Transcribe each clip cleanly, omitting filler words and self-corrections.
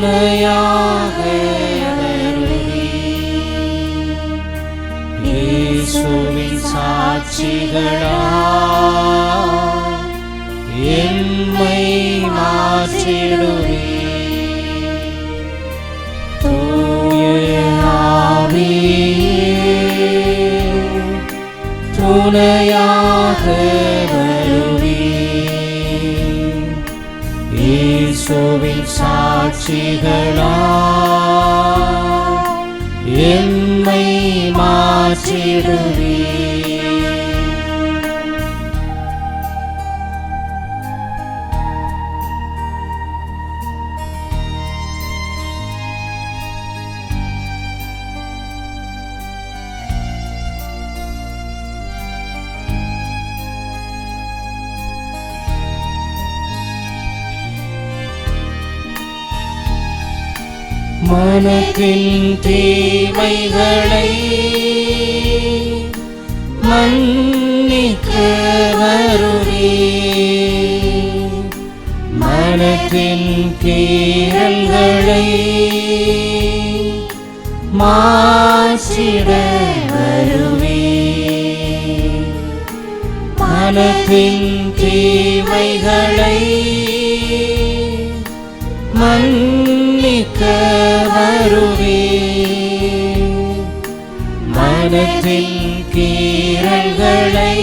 துணையாக இயேசுவின் சாட்சிகளாய் எம்மை மாற்றிடுவே. தூய ஆவியே துணையாக வருவே. இயேசுவின் சாட்சிகளாய் எம்மை மாற்றிடுவே. மனத்தின் தீமைகளை மன்னிக்க வருவே. மனத்தின் கீறல்களை மாற்றிட வருவே. மனத்தின் தீமைகளை மன்னிக்க வருவே. மனத்தின் கீறல்களை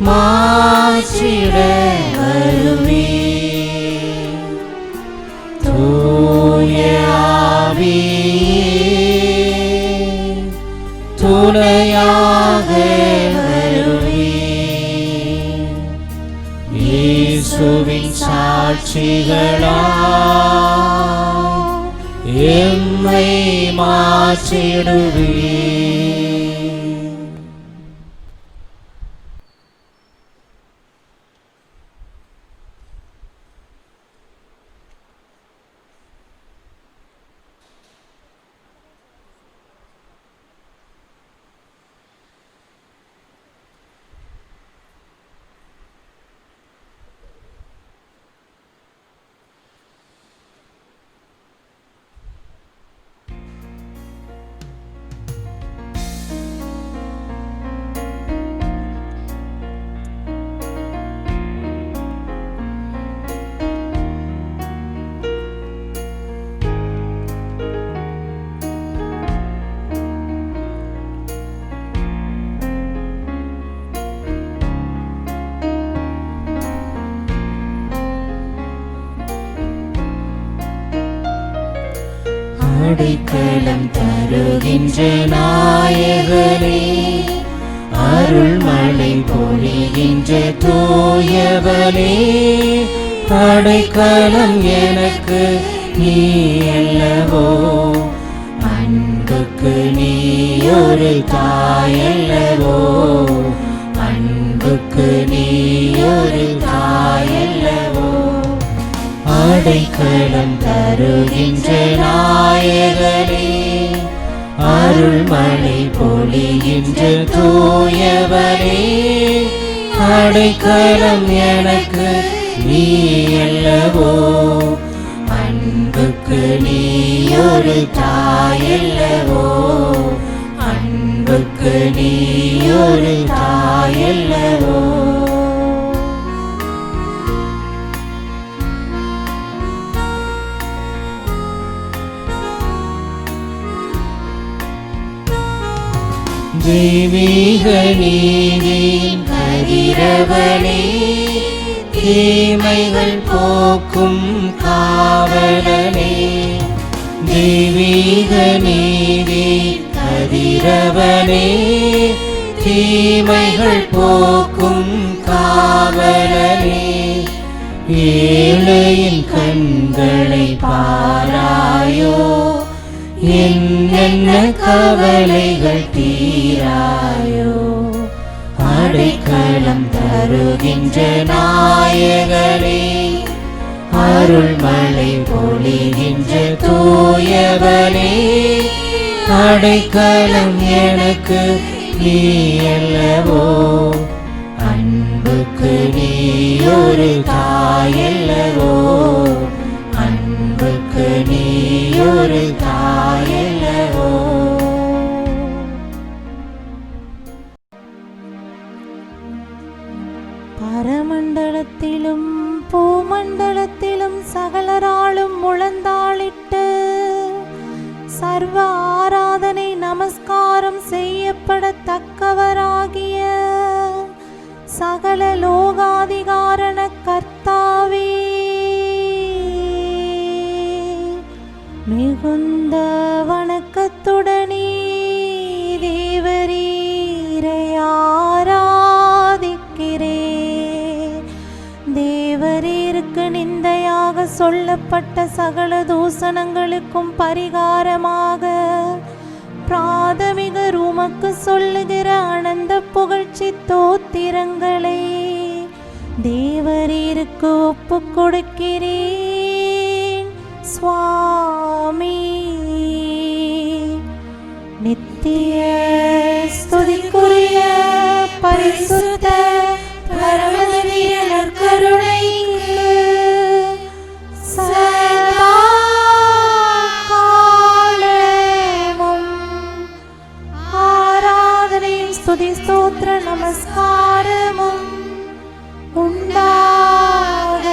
மாற்றிட வருவே. தூய ஆவியே துணையாக வருவே. இயேசுவின் சாட்சிகளாய் எம்மை மாற்றிடுவே. அடைக்கலம் தருகின்ற நாயகனே, அருள்மழை பொழிகின்ற தூயவனே, அடைக்கலம் எனக்கு நீ அல்லவோ, அன்புக்கு நீ ஒரு தாயல்லவோ, அன்புக்கு நீ ஒரு தாயல்லவோ. அடைக்கலம் தருகின்ற நாயகனே, அருள்மழை பொழிகின்ற தூயவனே, அடைக்கலம் எனக்கு நீ அல்லவோ, அன்புக்கு நீ ஒரு தாயல்லவோ, அன்புக்கு நீ ஒரு தாயல்லவோ. தெய்வீக நீதியின் கதிரவனே, தீமைகள் போக்கும் காவலனே, தெய்வீக நீதியின் கதிரவனே, தீமைகள் போக்கும் காவலனே, ஏழையின் கண்களை பாராயோ, என்னென்ன கவலைகள் தீராயோ. அடைக்கலம் தருகின்ற நாயகனே, அருள்மழை பொழிகின்ற தூயவனே, அடைக்கலம் எனக்கு நீ அல்லவோ, அன்புக்கு நீ ஒரு தாயல்லவோ, ஒரு தாயல்லவோ. பரமண்டலத்திலும் பூமண்டலத்திலும் சகலராலும் முழந்தாளிட்டு சர்வ ஆராதனை நமஸ்காரம் செய்யப்படத்தக்கவராகிய சகல லோகாதிகாரண கர்த்தாவே, மிகுந்த வணக்கத்துடனே தேவரீரை ஆராதிக்கிறேன். தேவரீருக்கு நிந்தையாக சொல்லப்பட்ட சகல தூஷணங்களுக்கும் பரிகாரமாக பிராதமிக ரூமக்கு சொல்லுகிற அனந்த புகழ்ச்சி தோத்திரங்களை தேவரீருக்கு ஒப்பு கொடுக்கிறேன். சுவாமி, நித்திய ஸ்துதிக்குரிய பரிசுத்த பரமதிய நற்கருணைக்கு சதா காலமும் ஆராதனையும் ஸ்துதி ஸ்தோத்திர நமஸ்காரமும் உண்டாக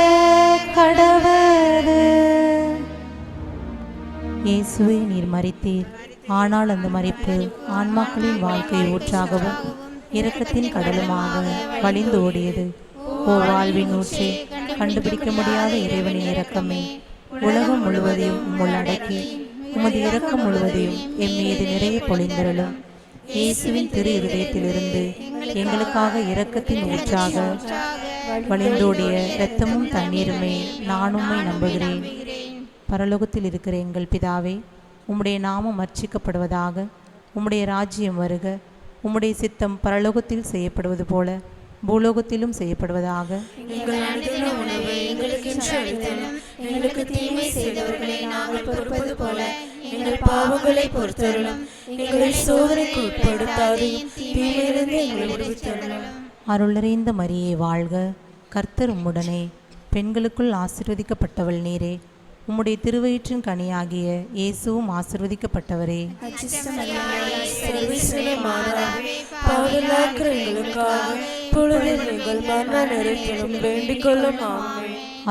கடவது. இயேசுவே, நீர் மரித்தீர், ஆனால் அந்த மரிப்பு ஆன்மாக்களின் வாழ்க்கை ஊற்றாகவும் இரக்கத்தின் கடலுமாக வழிந்து ஓடியது. ஓ வாழ்வின் ஊற்றே, கண்டுபிடிக்க முடியாத இறைவனின் இரக்கமே, உலகம் முழுவதையும் உம்முள் அடக்கி உமது இரக்கம் முழுவதையும் எம் மீது நிறைய பொழிந்தருளும். இயேசுவின் திரு இருதயத்திலிருந்து எங்களுக்காக இரக்கத்தின் ஊற்றாக வழிந்தோடிய இரத்தமும் தண்ணீருமே நான் உம்மை நம்புகிறேன். பரலோகத்தில் இருக்கிற எங்கள் பிதாவே, உம்முடைய நாமம் அர்ச்சிக்கப்படுவதாக. உம்முடைய ராஜ்யம் வருக. உம்முடைய சித்தம் பரலோகத்தில் செய்யப்படுவது போல பூலோகத்திலும் செய்யப்படுவதாக. எங்கள் அனுதின உணவை எங்களுக்கு இன்று அளித்தருளும். எங்களுக்கு தீமை செய்தவர்களை நாங்கள் பொறுப்பது போல எங்கள் பாவங்களை பொறுத்தருளும். எங்களை சோதனைக்கு உட்படுத்தாதையும் தீமையிலிருந்து எங்களை விடுவித்தருளும். அருள் நிறைந்த மரியே வாழ்க, கர்த்தர் உம்முடனே, பெண்களுக்குள் ஆசீர்வதிக்கப்பட்டவள் நீரே. உம்முடைய திருவயிற்றின் கனியாகிய இயேசுவும் ஆசீர்வதிக்கப்பட்டவரே.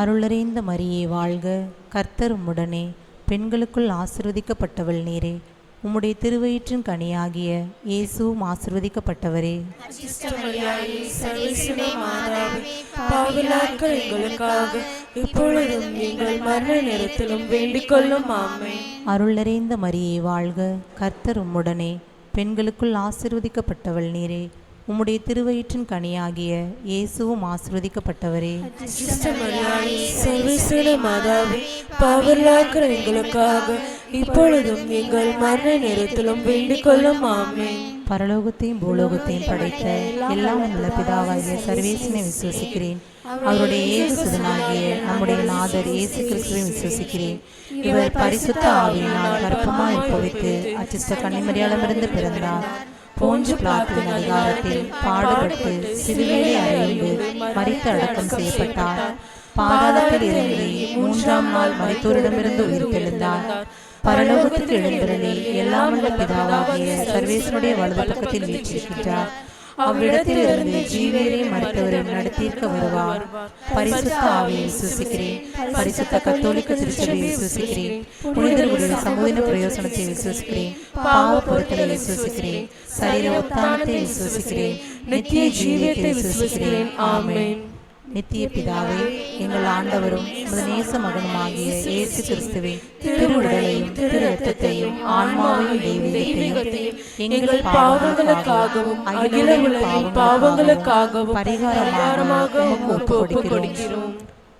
அருள் நிறைந்த மரியே வாழ்க, கர்த்தர் உம்முடனே, பெண்களுக்குள் ஆசீர்வதிக்கப்பட்டவள் நீரே. உம்முடைய திருவயிற்றின் கனியாகிய இயேசுவும் ஆசீர்வதிக்கப்பட்டவரே. அருள் நிறைந்த மரியே வாழ்க, கர்த்தர் உம்முடனே, பெண்களுக்குள் ஆசீர்வதிக்கப்பட்டவள் நீரே. உம்முடைய திருவயிற்றின் கனியாகிய இயேசுவும் ஆசீர்வதிக்கப்பட்டவரே. இப்பொழுதும் எங்கள் மரண நேரத்திலும் வேண்டிக் கொள்ளும். ஆமென். பரலோகத்தையும் பூலோகத்தையும் படைத்த எல்லாம் உள்ள பிதாவாகிய சர்வேசனை விசுவசிக்கிறேன். அவருடைய ஏக சுதனாகிய நம்முடைய நாதர் இயேசு கிறிஸ்துவை விசுவசிக்கிறேன். இவர் பரிசுத்த ஆவியினால் கர்ப்பமாய் உட்பவித்து அச்சிஷ்ட கன்னிமரியாளிடமிருந்து பிறந்தார். போஞ்சு பிலாத்தின் அதிகாரத்தில் பாடுபட்டு சிலுவையிலே அறையுண்டு மரித்து அடக்கம் செய்யப்பட்டார். பாதாளத்தில் இறங்கி மூன்றாம் நாள் மரித்தோரிடமிருந்து உயிர்த்தெழுந்தார். பரலோகத்துக்கு எழுந்தருளி எல்லாம் உள்ள பிதாவாகிய சர்வேசனுடைய வலது பக்கத்தில் வீற்றிருக்கின்றார். அவ்விடத்தில் இருந்து ஜீவியரையும் மரித்தவரையும் நடத்தியிருக்க வருவார். பரிசுத்த ஆவியை விசுவசிக்கிறேன். பரிசுத்த கத்தோலிக்க திருச்சபையை விசுவசிக்கிறேன். புனிதர்களுடைய சமூக பிரயோசனத்தை விசுவசிக்கிறேன். பாவ பொருட்களை விசுவசிக்கிறேன். சரீர உத்தானத்தை விசுவசிக்கிறேன். நித்திய ஜீவியத்தை விசுவசிக்கிறேன். ஆமென். நித்திய பிதாவே, எங்கள் ஆண்டவரும் நேச மகனுமாகிய இயேசு கிறிஸ்துவே, திருவுடலையும் திரு இரத்தத்தையும் ஆன்மாவையும் தெய்வீகத்தையும் எங்கள் பாவங்களுக்காகவும் அகில உலகின் பாவங்களுக்காகவும் பரிகாரமாக ஒப்புக்கொடுக்கிறோம்.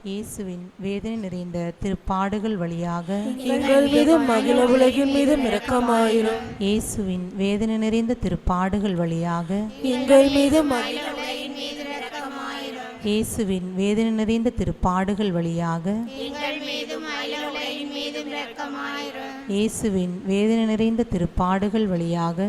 இயேசுவின் வேதனை நிறைந்த திருப்பாடுகள் வழியாக எங்கள் மீது அகில உலகின் மீது இரக்கமாயிரும். இயேசுவின் வேதனை நிறைந்த திருப்பாடுகள் வழியாக எங்கள் மீது இயேசுவின் வேதனை நிறைந்த திருப்பாடுகள் வழியாக இயேசுவின் வேதனை நிறைந்த திருப்பாடுகள் வழியாக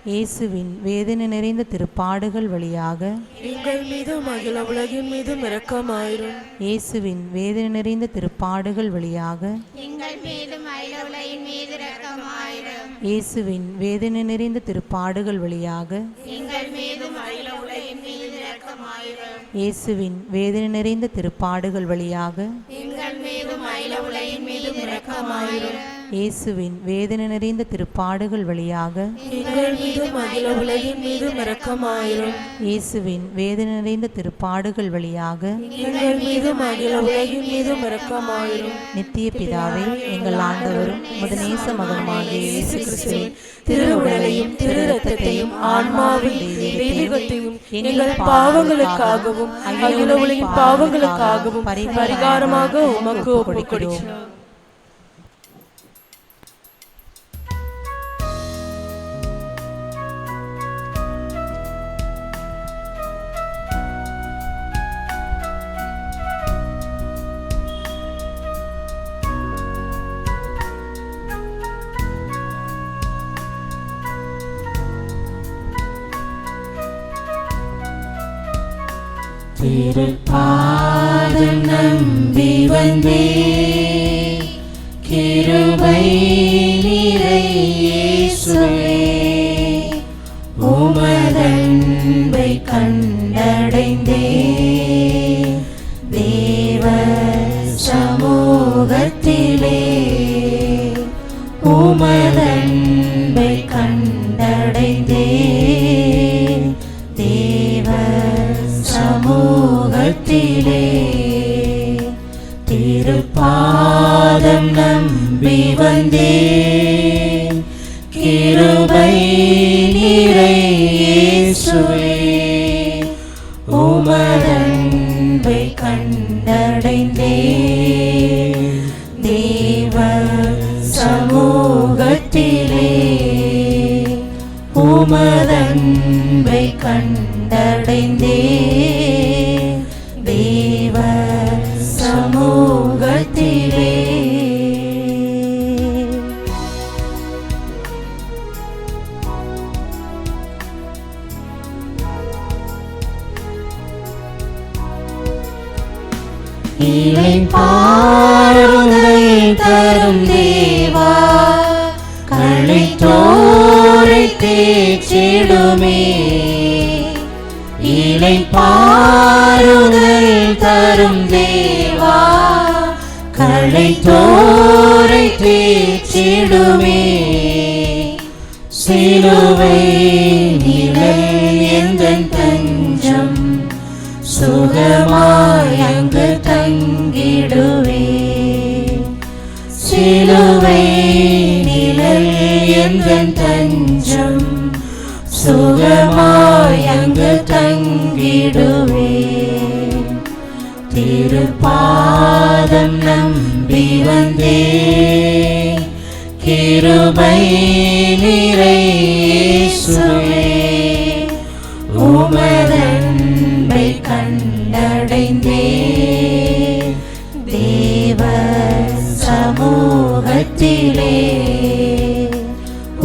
இயேசுவின் வேதனை நிறைந்த திருப்பாடுகள் வழியாக எங்கள் மீதும் அகில உலகின் மீதும் இரக்கமாயிரும். இயேசுவின் வேதனை நிறைந்த திருப்பாடுகள் வழியாக எங்கள் மீதும் அகில உலகின் மீது இரக்கமாயிரும். இயேசுவின் வேதனை நிறைந்த திருப்பாடுகள் வழியாக எங்கள் மீதும் அகில உலகின் மீது இரக்கமாயிரும். இயேசுவின் வேதனை நிறைந்த திருப்பாடுகள் வழியாக எங்கள் மீதும் அகில உலகின் மீது இரக்கமாயிரும். இயேசுவின் வேதனை நிறைந்த திருப்பாடுகள் வழியாக எங்கள் மீதும் அகில உலகின் மீதும் இரக்கமாயிரும். இயேசுவின் வேதனை நிறைந்த திருப்பாடுகள் வழியாக எங்கள் மீதும் அகில உலகின் மீதும் இரக்கமாயிரும். நித்திய பிதாவே, எங்கள் ஆண்டவரும் உமது நேச மகனுமாகிய இயேசு கிறிஸ்துவின் திரு உடலையும் திரு இரத்தத்தையும் ஆன்மாவின் தெய்வீகத்தையும் எங்கள் பாவங்களுக்காகவும் அகில உலகின் பாவங்களுக்காகவும் பரிகாரமாக உமக்கு ஒப்புக்கொடுக்கிறோம். திருப்பாதம் நம்பி வந்தே, கிருபை நிறை இயேசுவே, உமதன்பை கண்டடைந்தே, தேவ சமூகத்திலே உமதன்பை கண்டடைந்தே, தேவ சமூகத்திலே திருப்பாதம் நம்பி வந்தே, கிருபை நிறை இயேசுவே, உமதன்பை கண்டடைந்தே, தேவ சமூகத்திலே உமதன்பை கண்டடைந்தே, தேவ சமூகத்திலே. இளைப்பாறுதல் தரும் தேவா, களைத்தோரை தேற்றிடுமே, இளைப்பாறுதல் தரும் தேவா, களைத்தோரை தேற்றிடுமே, சிலுவை நிழல் எந்தன் தஞ்சம், சுகமாய் அங்கு தங்கிடுவே, சிலுவை நிழல் எந்தன் தஞ்சம், சுகமாய் அங்கு தங்கிடுவே, திருப்பாதம் நம்பி வந்தே, கிருபை நிறை இயேசுவே, உமதன்பை கண்டடைந்தே, தேவ சமூகத்திலே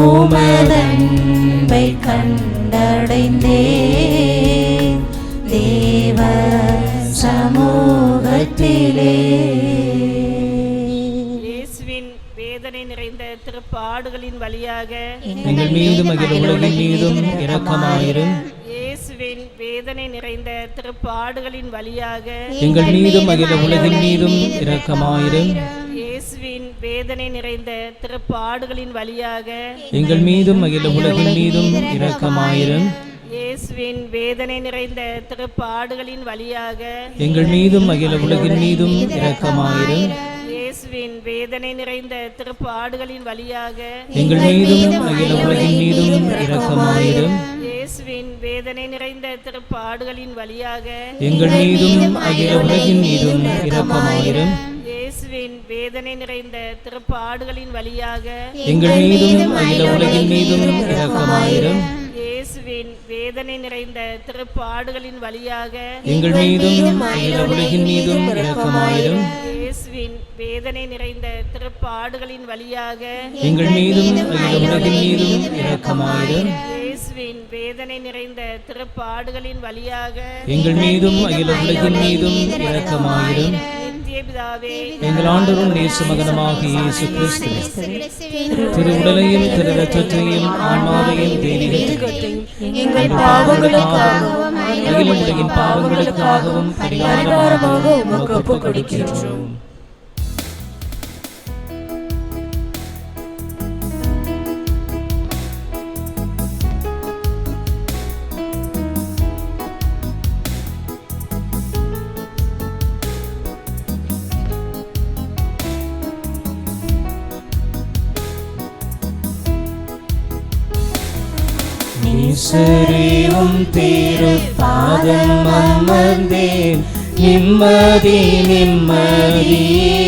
உமதன்பை கண்டடைந்தே, தேவ சமூகத்திலே. இயேசுவின் வேதனை நிறைந்த திருப்பாடுகளின் வழியாக எங்கள் மீதும் அகில உலகின் மீதும் இரக்கமாயிரும். இயேசுவின் வேதனை நிறைந்த திருப்பாடுகளின் வழியாக எங்கள் மீதும் அகில உலகின் மீதும் இரக்கமாயிரும். இயேசுவின் வேதனை நிறைந்த திருப்பாடுகளின் வழியாக எங்கள் மீதும் அகில உலகின் மீதும் இரக்கமாயிரும். இயேசுவின் வேதனை நிறைந்த திருப்பாடுகளின் வழியாக எங்கள் மீதும் அகில உலகின் மீதும் இரக்கமாயிரும். இயேசுவின் வேதனை நிறைந்த திருப்பாடுகளின் வழியாக எங்கள் மீதும் அகில உலகின் மீதும் இரக்கமாயிரும். இயேசுவின் வேதனை நிறைந்த திருப்பாடுகளின் வழியாக எங்கள் மீதும் அகில உலகின் மீதும் இரக்கமாயிரும். இயேசுவின் வேதனை நிறைந்த திருப்பாடுகளின் வழியாக எங்கள் மீதும் அகில உலகின் மீதும் இரக்கமாயிரும். இயேசுவின் வேதனை நிறைந்த திருப்பாடுகளின் வழியாக எங்கள் மீதும் அகில உலகின் மீதும் இரக்கமாயிரும். இயேசுவின் வேதனை நிறைந்த திருப்பாடுகளின் வழியாக எங்கள் மீதும் அகில உலகின் மீதும் இரக்கமாயிரும். இயேசுவின் வேதனை நிறைந்த திருப்பாடுகளின் வழியாக எங்கள் மீதும் அகில உலகின் மீதும் இரக்கமாயிரும். நித்திய பிதாவே, எங்கள் ஆண்டவரும் நேச மகனுமாகிய இயேசு கிறிஸ்துவே, திரு உடலையும் திரு இரத்தத்தையும் ஆன்மாவையும் தெய்வீகத்தையும் எங்கள் பாவங்களுக்காகவும் அகில உலகின் பாவங்களுக்காகவும் பரிகாரமாக உமக்கு ஒப்புக் கொடுக்கிறோம். ஈஸ்வரியும் திருப்பாதம் அமர்ந்தேன், நிம்மதி நிம்மதியே.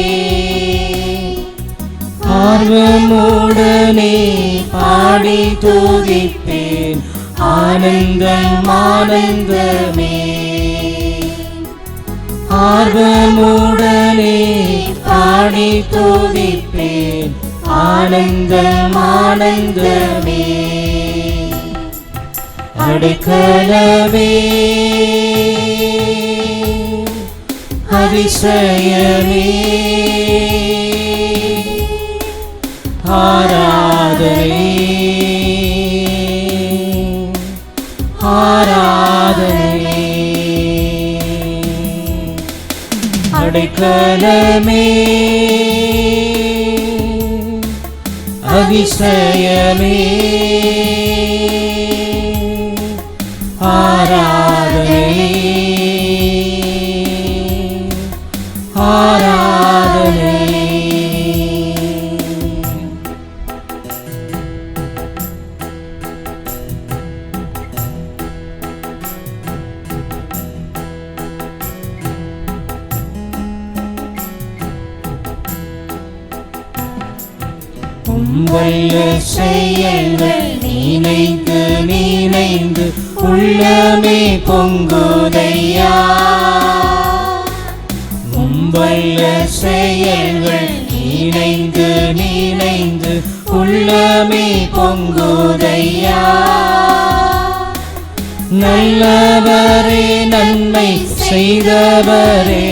ஆர்வமுடனே பாடி துதிப்பேன், ஆனந்தம் ஆனந்தமே. ஆர்வமுடனே பாடி துதிப்பேன், ஆனந்தம் ஆனந்தமே. அடைக்கலமே அதிசயமே, ஆராதனை ஆராதனை. அடைக்கலமே அதிசயமே, ஆராதனை ஆராதனை. உம்வல்ல செயல்கள் நினைந்து நினைந்து உள்ளமே பொங்குதையா. உம்வல்ல செயல்கள் நினைந்து நினைந்து உள்ளமே பொங்குதையா. நல்லவரே நன்மை செய்தவரே,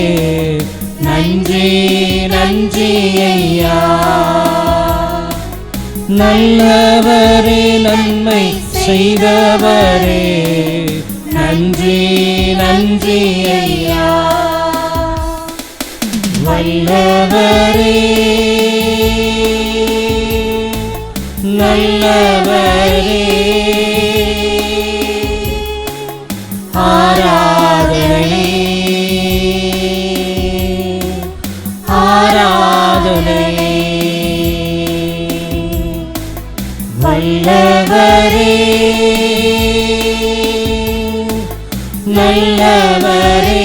நன்றி நன்றி ஐயா. நல்லவரே நன்மை செய்தவரே, நன்றி நன்றி ஐயா. வல்லவரே நல்லவரே, ஆராதனை ஆராதனை. வல்லவரே நல்லவரே,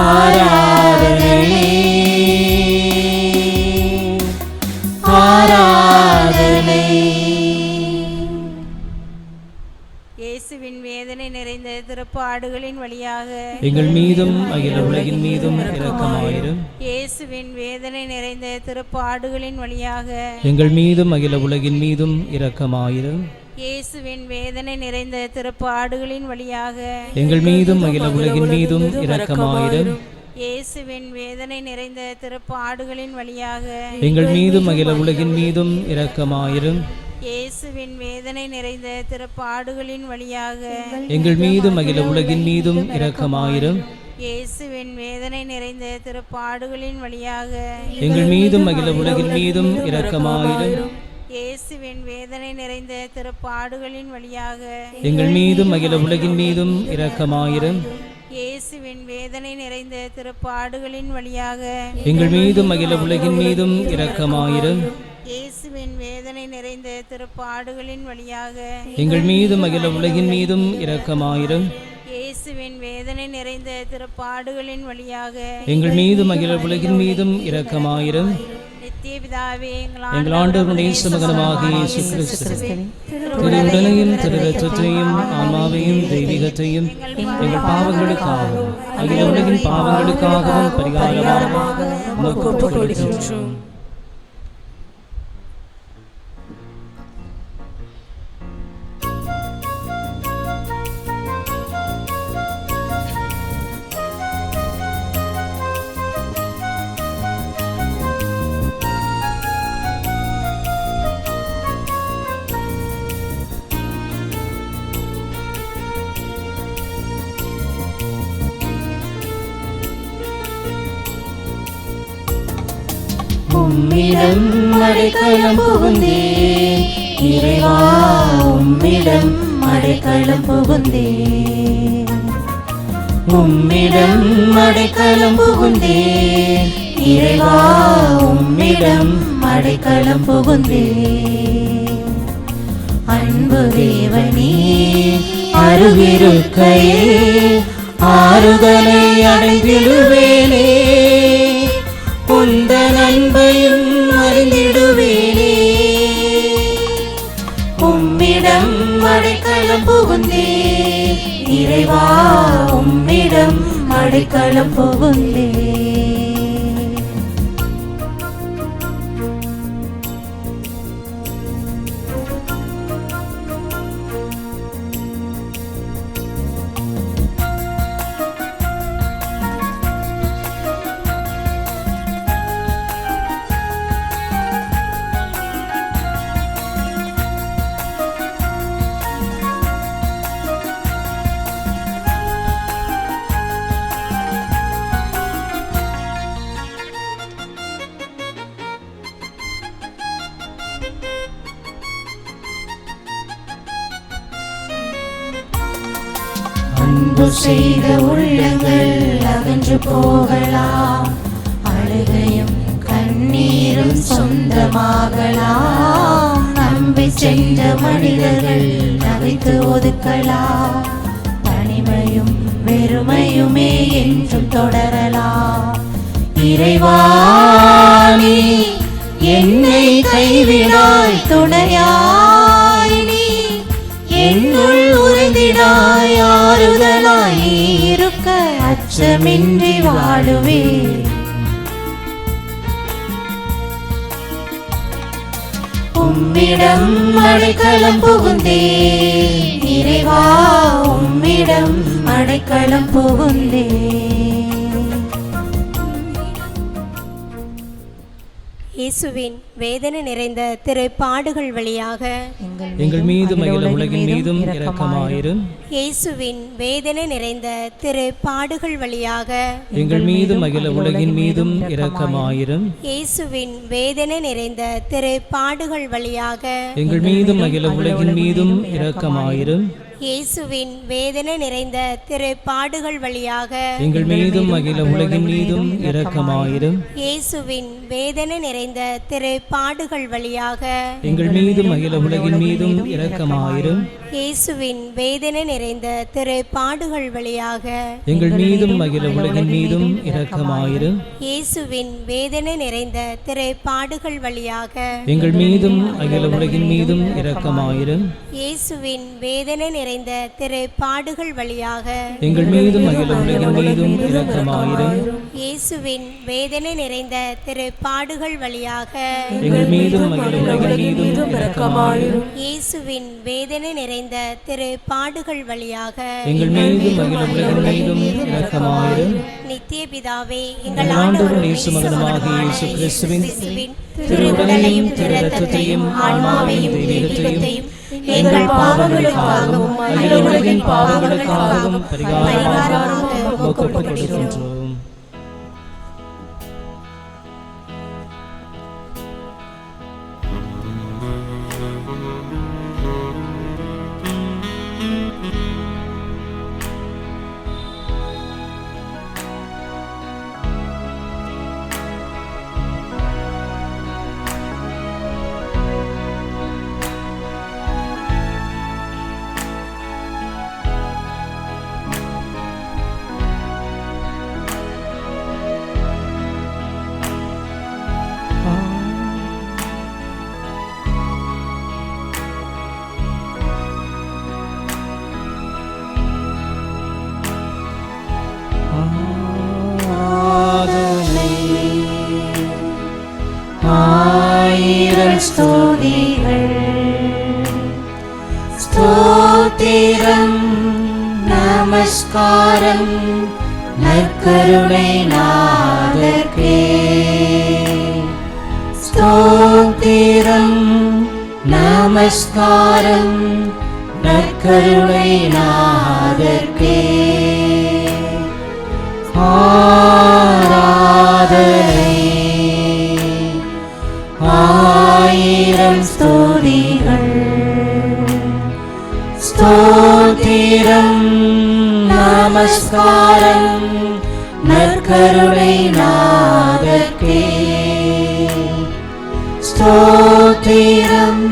ஆராதனை ஆராதனை. இயேசுவின் வேதனை நிறைந்த திருப்பாடுகளின் வழியாக எங்கள் மீதும் அகில உலகின் மீதும் இரக்கமாயிரும். இயேசுவின் வேதனை நிறைந்த திருப்பாடுகளின் வழியாக எங்கள் மீதும் அகில உலகின் மீதும் இரக்கமாயிரும். இயேசுவின் வேதனை நிறைந்த திருப்பாடுகளின் வழியாக எங்கள் மீதும் அகில உலகின் மீதும் இரக்கமாயிரும். இயேசுவின் வேதனை நிறைந்த திருப்பாடுகளின் வழியாக எங்கள் மீதும் அகில உலகின் மீதும் இரக்கமாயிரும். இயேசுவின் வேதனை நிறைந்த திருப்பாடுகளின் வழியாக எங்கள் மீதும் அகில உலகின் மீதும் இரக்கமாயிரும். இயேசுவின் வேதனை நிறைந்த திருப்பாடுகளின் வழியாக எங்கள் மீதும் அகில உலகின் மீதும் இரக்கமாயிரும். இயேசுவின் வேதனை நிறைந்த திருப்பாடுகளின் வழியாக எங்கள் மீதும் அகில உலகின் மீதும் இரக்கமாயிரும். இயேசுவின் வேதனை நிறைந்த திருப்பாடுகளின் வழியாக எங்கள் மீதும் அகில உலகின் மீதும் இரக்கமாயிரும். இயேசுவின் வேதனை நிறைந்த திருப்பாடுகளின் வழியாக எங்கள் மீதும் அகில உலகின் மீதும் இரக்கமாயிரும். இயேசுவின் வேதனை நிறைந்த திருப்பாடுகளின் வழியாக எங்கள் மீதும் அகில உலகின் மீதும் இரக்கமாயிரும். நித்திய பிதாவே, எங்கள் ஆண்டவரும் நேச மகனுமாகிய இயேசு கிறிஸ்துவே, திரு உடலையும் திரு இரத்தத்தையும் ஆன்மாவையும் தெய்வீகத்தையும் எங்கள் பாவங்களுக்காகவும் அகில உலகின் பாவங்களுக்காகவும் பரிகாரமாக உமக்கு ஒப்புக் கொடுக்கிறோம். உம்மிடம் அடைக்கலம் புகுந்தேன் இறைவா உம்மிடம் அடைக்கலம் புகுந்தேன் உம்மிடம் அடைக்கலம் புகுந்தேன் இறைவா உம்மிடம் அடைக்கலம் புகுந்தேன் அன்பு தேவனே அருகிருக்கையே ஆறுதலை அடைந்திடுவேனே உந்தன் அன்பையும் அறிந்திடுவேனே உம்மிடம் அடைக்கலம் புகுந்தேன் இறைவா உம்மிடம் அடைக்கலம் புகுந்தேன் அன்பு செய்த உள்ளங்கள் அகன்று போகலாம் அழுகையும் கண்ணீரும் சொந்தமாகலாம் நம்பி சென்ற மனிதர்கள் நகைத்து ஒதுக்கலாம் தனிமையும் வெறுமையுமே என்றும் தொடரலாம் இறைவா நீ என்னை கைவிடாய் துணையாய் நீ என்னுள் உறைந்திடாய் ஆறுதலாய் இருக்க அச்சமின்றி வாழுவே உம்மிடம் அடைக்கலம் புகுந்தேன் இறைவா உம்மிடம் அடைக்கலம் புகுந்தேன் இயேசுவின் வேதனை நிறைந்த திருப்பாடுகள் வழியாக எங்கள் மீதும் அகில உலகின் மீதும் இரக்கமாயிரும். இயேசுவின் வேதனை நிறைந்த திருப்பாடுகள் வழியாக எங்கள் மீதும் அகில உலகின் மீதும் இரக்கமாயிரும். இயேசுவின் வேதனை நிறைந்த திருப்பாடுகள் வழியாக எங்கள் மீதும் அகில உலகின் மீதும் இரக்கமாயிரும். இயேசுவின் வேதனை நிறைந்த திருப்பாடுகள் வழியாக எங்கள் மீதும் அகில உலகின் மீதும் இரக்கமாயிரும். இயேசுவின் வேதனை நிறைந்த திருப்பாடுகள் வழியாக எங்கள் மீதும் அகில உலகின் மீதும் இரக்கமாயிரும். இயேசுவின் வேதனை நிறைந்த திருப்பாடுகள் வழியாக எங்கள் மீதும் அகில உலகின் மீதும் இரக்கமாயிரும். இயேசுவின் வேதனை நிறைந்த திருப்பாடுகள் வழியாக எங்கள் மீதும் அகில உலகின் மீதும் இரக்கமாயிரும். இயேசுவின் வேதனை நிறைந்த திருப்பாடுகள் வழியாக எங்கள் மீதும் அகில உலகின் மீதும் இரக்கமாயிரும். இயேசுவின் வேதனை நிறைந்த திருப்பாடுகள் வழியாக எங்கள் மீதும் அகில உலகின் மீதும் இரக்கமாயிரும். இயேசுவின் வேதனை நிறைந்த திருப்பாடுகள் வழியாக எங்கள் மீதும் அகில உலகின் மீதும் இரக்கமாயிரும். நித்திய பிதாவே, எங்கள் ஆண்டவரும் இயேசு மகனுமாகிய இயேசு கிறிஸ்துவின் திருவுடலையும் திரு இரத்தத்தையும் ஆன்மாவையும் தெய்வீகத்தையும் எங்கள் பாவங்களுக்காகவும் அகில உலகின் பாவங்களுக்காகவும் பரிகாரமாக ஒப்புக் கொடுக்கின்றோம். ஸ்தோத்திரம் நமஸ்காரம் நற்கருணை நாதர்க்கே. ஸ்தோத்திரம் நமஸ்காரம் நற்கருணை நாதர்க்கே. ஆராதனை ஸ்தோதிகள். ஸ்தோத்திரம் நமஸ்காரம் நற்கருணை நாதர்க்கே. ஸ்தோத்திரம்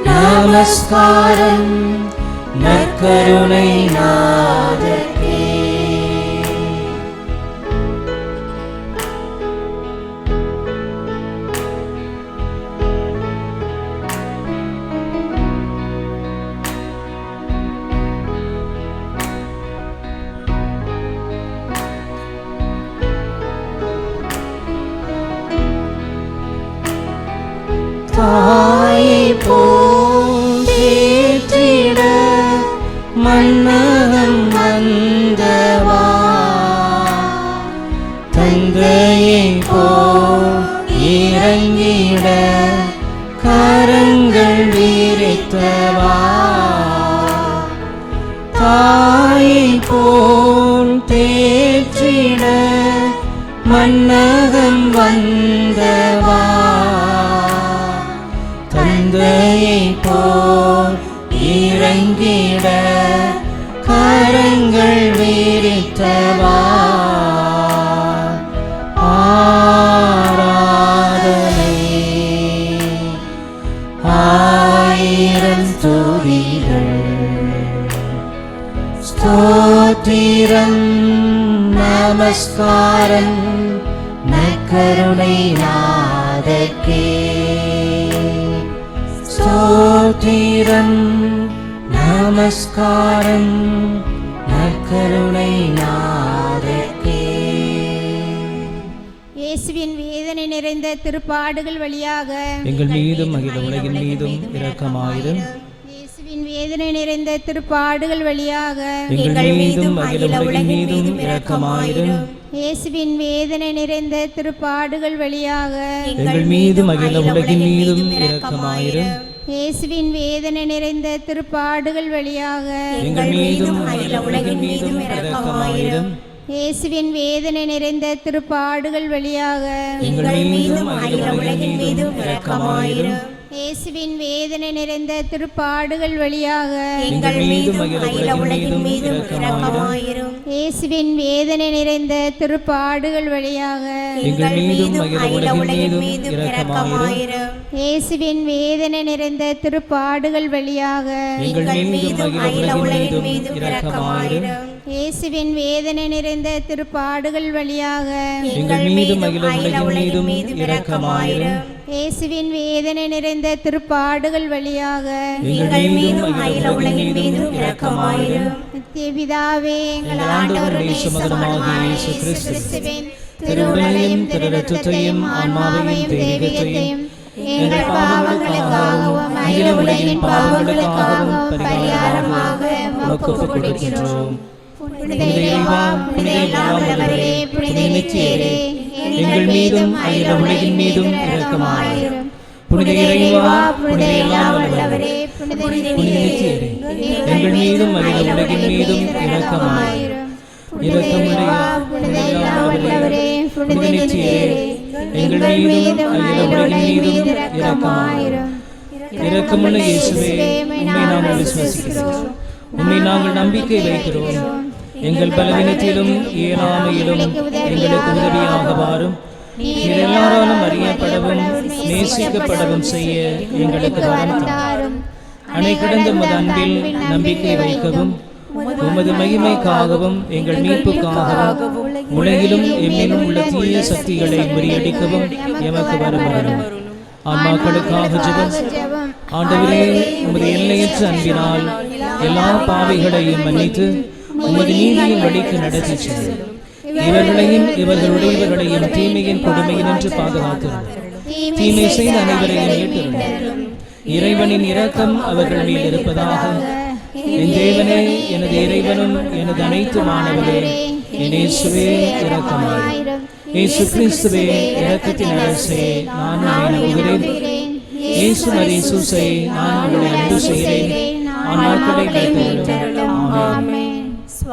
நமஸ்காரம் நற்கருணை நாதர்க்கே. தாயை போல் தேற்றிட மன்னகம் வந்தவா, தந்தையை போல் இறங்கிட கரங்கள் விரித்தவா. தாயை போல் தேற்றிட மன்னகம் வந்தவா, தந்தையை போல் இறங்கிட கரங்கள் விரித்தவா. ஆராதனை ஆயிரம் துதிகள். ஸ்தோத்திரம் நமஸ்காரம் நற்கருணை நாதர்க்கே. ஸ்தோத்திரம் நமஸ்காரம் நற்கருணை நாதர்க்கே. இயேசுவின் வேதனை நிறைந்த திருப்பாடுகள் வழியாக எங்கள் மீதும் அகில உலகின் மீதும் இரக்கமாயிரும். இயேசுவின் வேதனை நிறைந்த திருப்பாடுகள் வழியாக எங்கள் மீதும் அகில உலகின் மீதும் இரக்கமாயிரும். இயேசுவின் வேதனை நிறைந்த திருப்பாடுகள் வழியாக எங்கள் மீதும் அகில உலகின் மீதும் இரக்கமாயிரும். இயேசுவின் வேதனை நிறைந்த திருப்பாடுகள் வழியாக எங்கள் மீதும் அகில உலகின் மீதும் இரக்கமாயிரும். இயேசுவின் வேதனை நிறைந்த திருப்பாடுகள் வழியாக எங்கள் மீதும் அகில உலகின் மீதும் இரக்கமாயிரும். இயேசுவின் வேதனை நிறைந்த திருப்பாடுகள் வழியாக எங்கள் மீதும் அகில உலகின் மீதும் இரக்கமாயிரும். இயேசுவின் வேதனை நிறைந்த திருப்பாடுகள் வழியாக எங்கள் மீதும் அகில உலகின் மீதும் இரக்கமாயிரும். இயேசுவின் வேதனை நிறைந்த திருப்பாடுகள் வழியாக எங்கள் மீதும் அகில உலகின் மீதும் இரக்கமாயிரும். இயேசுவின் வேதனை நிறைந்த திருப்பாடுகள் வழியாக எங்கள் மீதும் அகில உலகின் மீதும் இரக்கமாயிரும். இயேசுவின் வேதனை நிறைந்த திருப்பாடுகள் வழியாக எங்கள் மீதும் அகில உலகின் மீதும் இரக்கமாயிரும். நித்திய பிதாவே, எங்கள் ஆண்டவருடைய ஆண்டவருடைய சுமகரமாகிய இயேசு கிறிஸ்துவின் திருவுடலையும் திருரத்தத்தையும் ஆன்மாவையும் தெய்வீகத்தையும் எங்கள் பாவங்களுக்காகவும் அகில உலகின் பாவங்களுக்காகவும் பரிகாரமாக உமக்கு ஒப்புக் கொடுக்கின்றோம். புனித இறைவா, புனித எல்லாம் வல்லவரே, புனித நித்தியரே, எங்கள் மீதும் அகில உலகின் மீதும் இரக்கமாயிரும். புனித இறைவா, புனித எல்லாம் வல்லவரே, புனித நித்தியரே, எங்கள் மீதும் அகில உலகின் மீதும் இரக்கமாயிரும். இரக்கமுடைய புனித எல்லாம் வல்லவரே, புனித நித்தியரே, எங்கள் மீதும் அகில உலகின் மீதும் இரக்கமாயிரும். இரக்கமுள்ள இயேசுவே, உம்மை நாங்கள் விசுவாசிக்கிறோம், உம்மை நாங்கள் நம்பிக்கை வைக்கிறோம். எங்கள் பலவீனத்திலும் இயலாமையிலும் எங்களுக்கு உதவியாக வாரும். நீர் எல்லாராலும் அறியப்படவும் நேசிக்கப்படவும் செய்ய எங்களுக்கு வரம் தாரும். அணை கிடந்த உமது அன்பில் நம்பிக்கை வைக்கவும், உமது மகிமைக்காகவும் எங்கள் மீட்புக்காகவும் உலகிலும் எம்மிலும் உள்ள தீய சக்திகளை முறியடிக்கவும் எமக்கு வரும். ஆன்மாக்களுக்காக ஜெபம். ஆண்டவரே, உமது எல்லையற்ற அன்பினால் எல்லா பாவிகளையும் மன்னித்து உமது நீதியின் வழிக்கு நடத்தி செல்லும். இவர்களையும் இவர்களுடையவர்களையும் தீமையின் கொடுமையினின்று பாதுகாக்கிறோம். தீமை செய்த அனைவரையும் ஏற்றுள்ளோம். இறைவனின் இரக்கம் அவர்கள் மேல் இருப்பதாக. என் தேவனே, எனது இறைவனும் எனது அனைத்துமானவரே, என் இயேசுவே இரக்கமாயிரும். இயேசு கிறிஸ்துவே இரக்கத்தின் அரசே, நான் உம்மை நம்புகிறேன். இயேசு மரிசூசை, நான் உங்களை அன்பு செய்கிறேன். ஆன்மாக்களை வைத்தருளும். ஆமென்.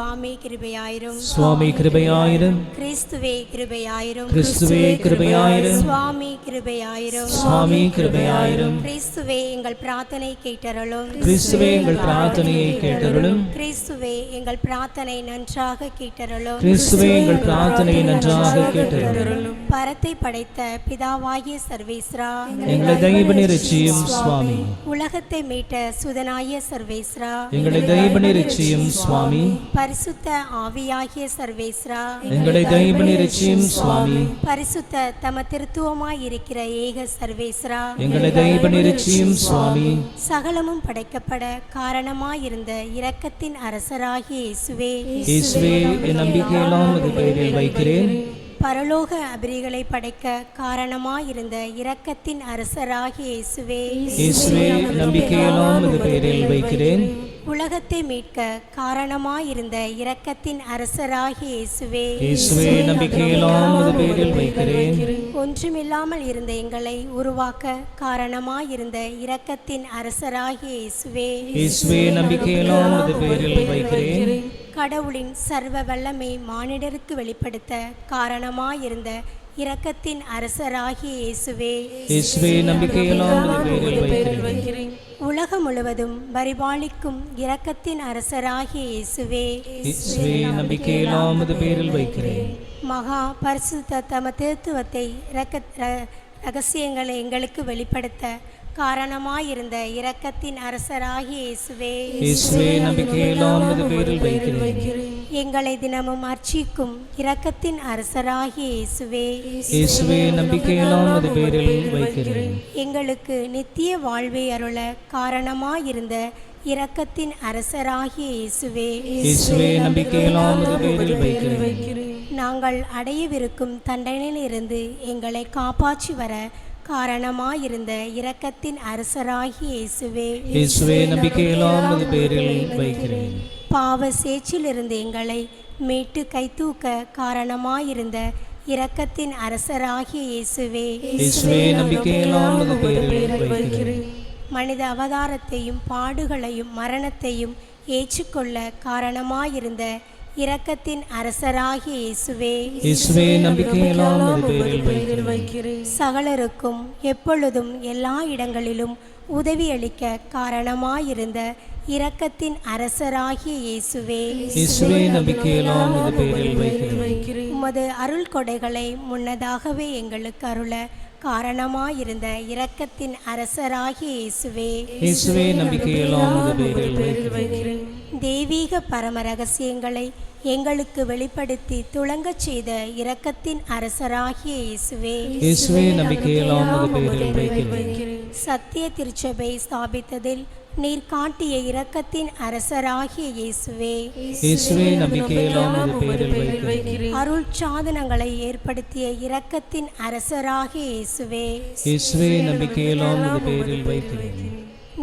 சுவாமி கிருபையாயிரும். சுவாமி கிருபையாயிரும். கிறிஸ்துவே கிருபையாயிரும். கிறிஸ்துவே கிருபையாயிரும். சுவாமி கிருபையாயிரும். சுவாமி கிருபையாயிரும். கிறிஸ்துவே எங்கள் பிரார்த்தனை கேட்டருளும். கிறிஸ்துவே எங்கள் பிரார்த்தனையை கேட்டருளும். கிறிஸ்துவே எங்கள் பிரார்த்தனை நன்றாக கேட்டருளும். கிறிஸ்துவே எங்கள் பிரார்த்தனையை நன்றாக கேட்டருளும். பரத்தை படைத்த பிதாவாகிய சர்வேஸ்வரா, எங்களை தயவு நிரட்சியும் சுவாமி. உலகத்தை மீட்ட சுதனாய சர்வேஸ்வரா, எங்களை தயவு நிரட்சியும் சுவாமி. பரிசுத்த ஆவியாகிய சர்வேஸ்வரா, எங்களை தயவு நிரட்சியும் சுவாமி. பரிசுத்த தம திருத்துவமாய் இருக்கிற ஏக சர்வேஸ்வரா, எங்களை தயவு நிரட்சியும் சுவாமி. சகலமும் படைக்கப்பட காரணமாயிருந்த இரக்கத்தின் அரசராகிய இயேசுவே, இயேசுவே என் நம்பிக்கையெல்லாம் உமது பெயரில் வைக்கிறேன். பரலோக அபிரிகளை படைக்க காரணமாயிருந்த இரக்கத்தின் அரசராகிய இயேசுவே, இயேசுவே நம்பிக்கையெல்லாம் உமது பெயரில் வைக்கிறேன். உலகத்தை மீட்க காரணமாயிருந்த இரக்கத்தின் அரசராகிய இயேசுவே, இயேசுவே நம்பிக்கையெல்லாம் உமது பெயரில் வைக்கிறேன். ஒன்றுமில்லாமல் இருந்த எங்களை உருவாக்க காரணமாயிருந்த இரக்கத்தின் அரசராகிய இயேசுவே, இயேசுவே நம்பிக்கையெல்லாம் உமது பெயரில் வைக்கிறேன். கடவுளின் சர்வ வல்லமை மானிடருக்கு வெளிப்படுத்த காரணமாயிருந்த இரக்கத்தின் அரசராகிய இயேசுவே, இயேசுவே நம்பிக்கையெல்லாம் உமது பெயரில் வைக்கிறேன். உலகம் முழுவதும் பரிபாலிக்கும் இரக்கத்தின் அரசராகிய இயேசுவே, இயேசுவே நம்பிக்கையெல்லாம் உமது பெயரில் வைக்கிறேன். மகா பரிசுத்த தம திருத்துவத்தை ரகசியங்களை எங்களுக்கு வெளிப்படுத்த காரணமாயிருந்த இரக்கத்தின் அரசராகிய இயேசுவே, இயேசுவே நம்பிக்கையெல்லாம் உமது பெயரில் வைக்கிறேன். எங்களை தினமும் அர்ச்சிக்கும் இரக்கத்தின் அரசராகிய இயேசுவே, இயேசுவே நம்பிக்கையெல்லாம் உமது பெயரில் வைக்கிறேன். எங்களுக்கு நித்திய வாழ்வை அருள காரணமாயிருந்த இரக்கத்தின் அரசராகிய இயேசுவே, இயேசுவே நம்பிக்கையெல்லாம் உமது பெயரில் வைக்கிறேன். நாங்கள் அடையவிருக்கும் தண்டனையிலிருந்து எங்களை காப்பாற்றி வர காரணமாயிருந்த இரக்கத்தின் அரசராகிய இயேசுவே, இயேசுவே நம்பிக்கையெல்லாம் உமது பெயரில் வைக்கிறேன். பாவ சேற்றிலிருந்து எங்களை மீட்டு கைதூக்க காரணமாயிருந்த இரக்கத்தின் அரசராகிய இயேசுவே, இயேசுவே நம்பிக்கையெல்லாம் உமது பெயரில் வைக்கிறேன். மனித அவதாரத்தையும் பாடுகளையும் மரணத்தையும் ஏற்றுக்கொள்ள காரணமாயிருந்த இரக்கத்தின் அரசராகிய இயேசுவே, இயேசுவே நம்பிக்கையெல்லாம் உமது பெயரில் வைக்கிறேன். சகலருக்கும் எப்பொழுதும் எல்லா இடங்களிலும் உதவியளிக்க காரணமாயிருந்த இரக்கத்தின் அரசராகிய இயேசுவே, இயேசுவே நம்பிக்கையெல்லாம் உமது பெயரில் வைக்கிறேன். உமது அருள் கொடைகளை முன்னதாகவே எங்களுக்கு அருள காரணமாயிருந்த இரக்கத்தின் அரசராகிய இயேசுவே, இயேசுவே நம்பிக்கையெல்லாம் உமது பெயரில் வைக்கிறேன். தெய்வீக பரம ரகசியங்களை எங்களுக்கு வெளிப்படுத்தி துளங்கச் செய்த இரக்கத்தின் அரசராகிய இயேசுவே, இயேசுவே நம்பிக்கையெல்லாம் உமது பெயரில் வைக்கிறேன். சத்திய திருச்சபை ஸ்தாபித்ததில் நீர் காட்டிய இரக்கத்தின் அரசராகிய இயேசுவே, இயேசுவே நம்பிக்கையெல்லாம் உமது பெயரில் வைக்கிறேன். அருள் சாதனங்களை ஏற்படுத்திய இரக்கத்தின் அரசராகிய இயேசுவே, இயேசுவே நம்பிக்கையெல்லாம் உமது பெயரில் வைக்கிறேன்.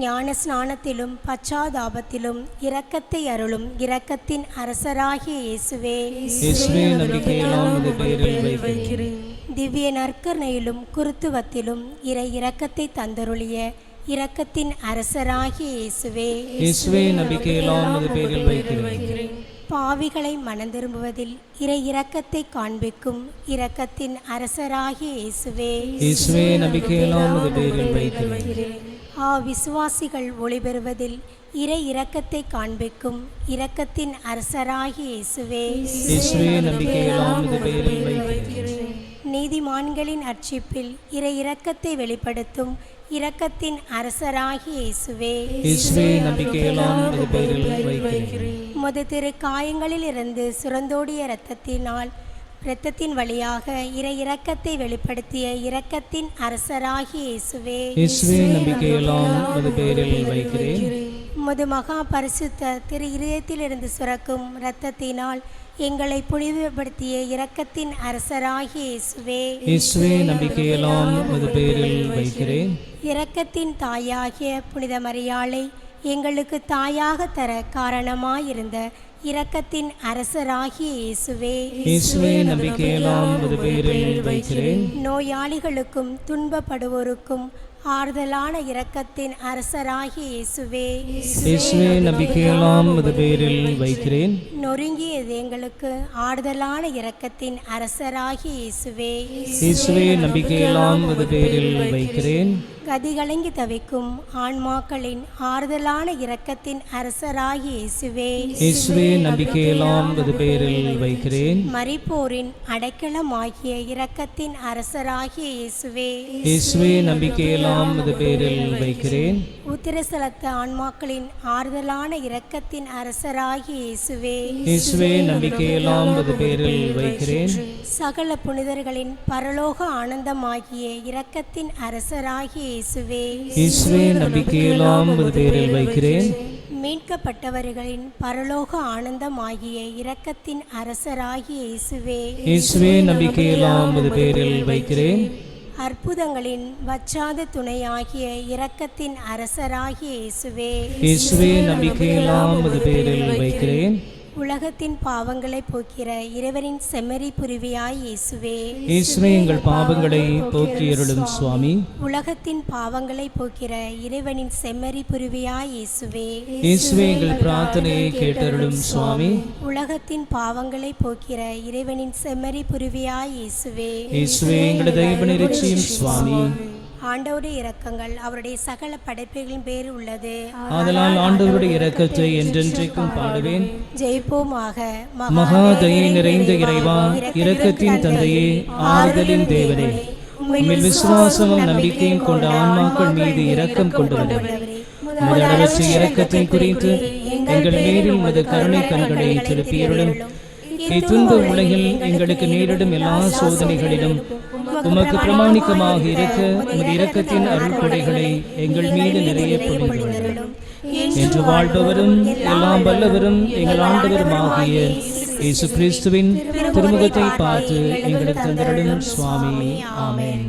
ஞான ஸ்நானத்திலும் பச்சாதாபத்திலும் இரக்கத்தை அருளும் இரக்கத்தின் அரசராகிய இயேசுவே, இயேசுவே நம்பிக்கையெல்லாம் உமது பெயரில் வைக்கிறேன். திவ்ய நற்கருணையிலும் குருத்துவத்திலும் இரக்கத்தை தந்தருளிய இரக்கத்தின் அரசராகிய இயேசுவே, இயேசுவே நம்பிக்கையெல்லாம் உமது பெயரில் வைக்கிறேன். பாவிகளை மனந்திரும்புவதில் இரக்கத்தை காண்பிக்கும் இரக்கத்தின் அரசராகிய இயேசுவே, இயேசுவே நம்பிக்கையெல்லாம் உமது பெயரில் வைக்கிறேன். விசுவாசிகள் ஒளிபெறுவதில் இரக்கத்தை காண்பிக்கும் இரக்கத்தின் அரசராகிய இயேசுவே, இயேசுவே நம்பிக்கையெல்லாம் உமது பெயரில் வைக்கிறேன். நீதிமான்களின் அர்ச்சிப்பில் இரக்கத்தை வெளிப்படுத்தும் இரக்கத்தின் அரசராகிய இயேசுவே, இயேசுவே நம்பிக்கையெல்லாம் உமது பெயரில் வைக்கிறேன். உமது திரு காயங்களில் இருந்து சுரந்தோடிய இரத்தத்தின் வழியாக இரக்கத்தை வெளிப்படுத்திய இரக்கத்தின் அரசராகிய இயேசுவே, இயேசுவே நம்பிக்கையெல்லாம் உமது பெயரில் வைக்கிறேன். உமது மகா பரிசுத்த திரு இதயத்திலிருந்து சுரக்கும் இரத்தத்தினால் எங்களை புனிதப்படுத்திய இரக்கத்தின் அரசராகிய இயேசுவே, இயேசுவே நம்பிக்கையெல்லாம் உமது பெயரில் வைக்கிறேன். இரக்கத்தின் தாயாகிய புனித மரியாளை எங்களுக்கு தாயாக தர காரணமாயிருந்த இரக்கத்தின் அரசராகிய இயேசுவே, இயேசுவே நம்பிக்கையெல்லாம் உமது பெயரில் வைக்கிறேன். நோயாளிகளுக்கும் துன்பப்படுவோருக்கும் ஆறுதலான இரக்கத்தின் அரசராகிய இயேசுவே, இயேசுவே நம்பிக்கையெல்லாம் உமது பேரில் வைக்கிறேன். நொறுங்கியது எங்களுக்கு ஆறுதலான இரக்கத்தின் அரசராகிய இயேசுவே, இயேசுவே நம்பிக்கையெல்லாம் உமது பேரில் வைக்கிறேன். கதிகலங்கி தவிக்கும் ஆன்மாக்களின் ஆறுதலான இரக்கத்தின் அரசராகிய இயேசுவே, இயேசுவே நம்பிக்கையெல்லாம் உமது பேரில் வைக்கிறேன். மரிப்போரின் அடைக்கலமாகிய இரக்கத்தின் அரசராகிய இயேசுவே, இயேசுவே நம்பிக்கையெல்லாம் உமது பேரில் வைக்கிறேன். உத்திரசலத்த ஆன்மாக்களின் ஆறுதலான இரக்கத்தின் அரசராகிய இயேசுவே, இயேசுவே நம்பிக்கையெல்லாம் உமது பேரில் வைக்கிறேன். சகல புனிதர்களின் பரலோக ஆனந்தமாகிய இரக்கத்தின் அரசராகிய இயேசுவே, இயேசுவே நம்பிக்கையெல்லாம் உமது பேரில் வைக்கிறேன். மீட்கப்பட்டவர்களின் பரலோக ஆனந்தமாகிய இரக்கத்தின் அரசராகிய இயேசுவே, இயேசுவே நம்பிக்கையெல்லாம் உமது பேரில் வைக்கிறேன். அற்புதங்களின் வற்றாத துணையாகிய இரக்கத்தின் அரசராகிய இயேசுவே, இயேசுவே நம்பிக்கையெல்லாம் உமது பேரில் வைக்கிறேன். உலகத்தின் பாவங்களை போக்கிற இறைவனின் செம்மறி புரிவியாய் இயேசுவே, இயேசுவே எங்கள் பாவங்களை போக்கி அருளும் சுவாமி. உலகத்தின் பாவங்களை போக்கிற இறைவனின் செம்மறி புரிவியாய் இயேசுவே, இயேசுவே எங்கள் பிரார்த்தனையை கேட்டருளும் சுவாமி. உலகத்தின் பாவங்களை போக்கிற இறைவனின் செம்மறி புரிவியாய் இயேசுவே, இயேசுவே எங்கள் தெய்வ நிரட்சியும் சுவாமி. ஆண்டவருடைய இரக்கங்கள் அவருடைய சகல படைப்புகளின் பேர் உள்ளது. ஆதலால் ஆண்டவருடைய இரக்கத்தை என்றென்றைக்கும் பாடுவேன். ஜெயிப்போமாக. மகா தயை நிறைந்த இறைவா, இரக்கத்தின் தந்தையே, ஆறுதலின் தேவனே, உம்மில் விசுவாசமும் நம்பிக்கையும் கொண்ட ஆன்மாக்கள் மீது இரக்கம் கொண்டு வந்தவரே, உமது அளவற்ற இரக்கத்தை குறித்து எங்கள் மேலில் உமது கருணை கண்களை திருப்பியருளும். இத்துன்ப உலகில் எங்களுக்கு நேரிடும் எல்லா சோதனைகளிலும் உமக்கு பிரமாணிக்கமாக இருக்க உமது இரக்கத்தின் அருள் கொடைகளை எங்கள் மீது நிறைய பொழிந்தருளும். என்று வாழ்பவரும் எல்லாம் வல்லவரும் எங்கள் ஆண்டவருமாகிய இயேசு கிறிஸ்துவின் திருமுகத்தை பார்த்து எங்களுக்கு தந்தருளும் சுவாமி. ஆமென்.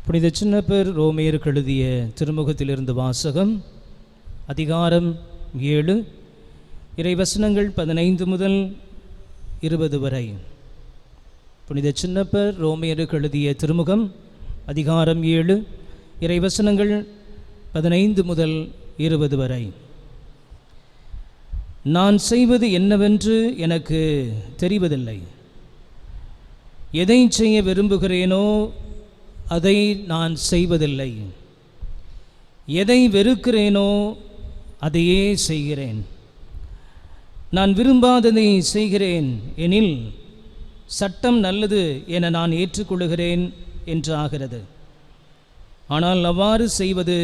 புனித சின்னப்பர் ரோமேயருக்கு எழுதிய திருமுகத்திலிருந்து வாசகம். அதிகாரம் 7, இறைவசனங்கள் 15 முதல் 20 வரை. புனித சின்னப்பர் ரோமேயருக்கு எழுதிய திருமுகம், அதிகாரம் 7, இறைவசனங்கள் 15 முதல் 20 வரை. நான் செய்வது என்னவென்று எனக்கு தெரிவதில்லை. எதை செய்ய விரும்புகிறேனோ அதை நான் செய்வதில்லை. எதை வெறுக்கிறேனோ அதையே செய்கிறேன். நான் விரும்பாததை செய்கிறேன் எனில் சட்டம் நல்லது என நான் ஏற்றுக்கொள்கிறேன் என்று ஆகிறது. ஆனால் அவ்வாறு செய்வது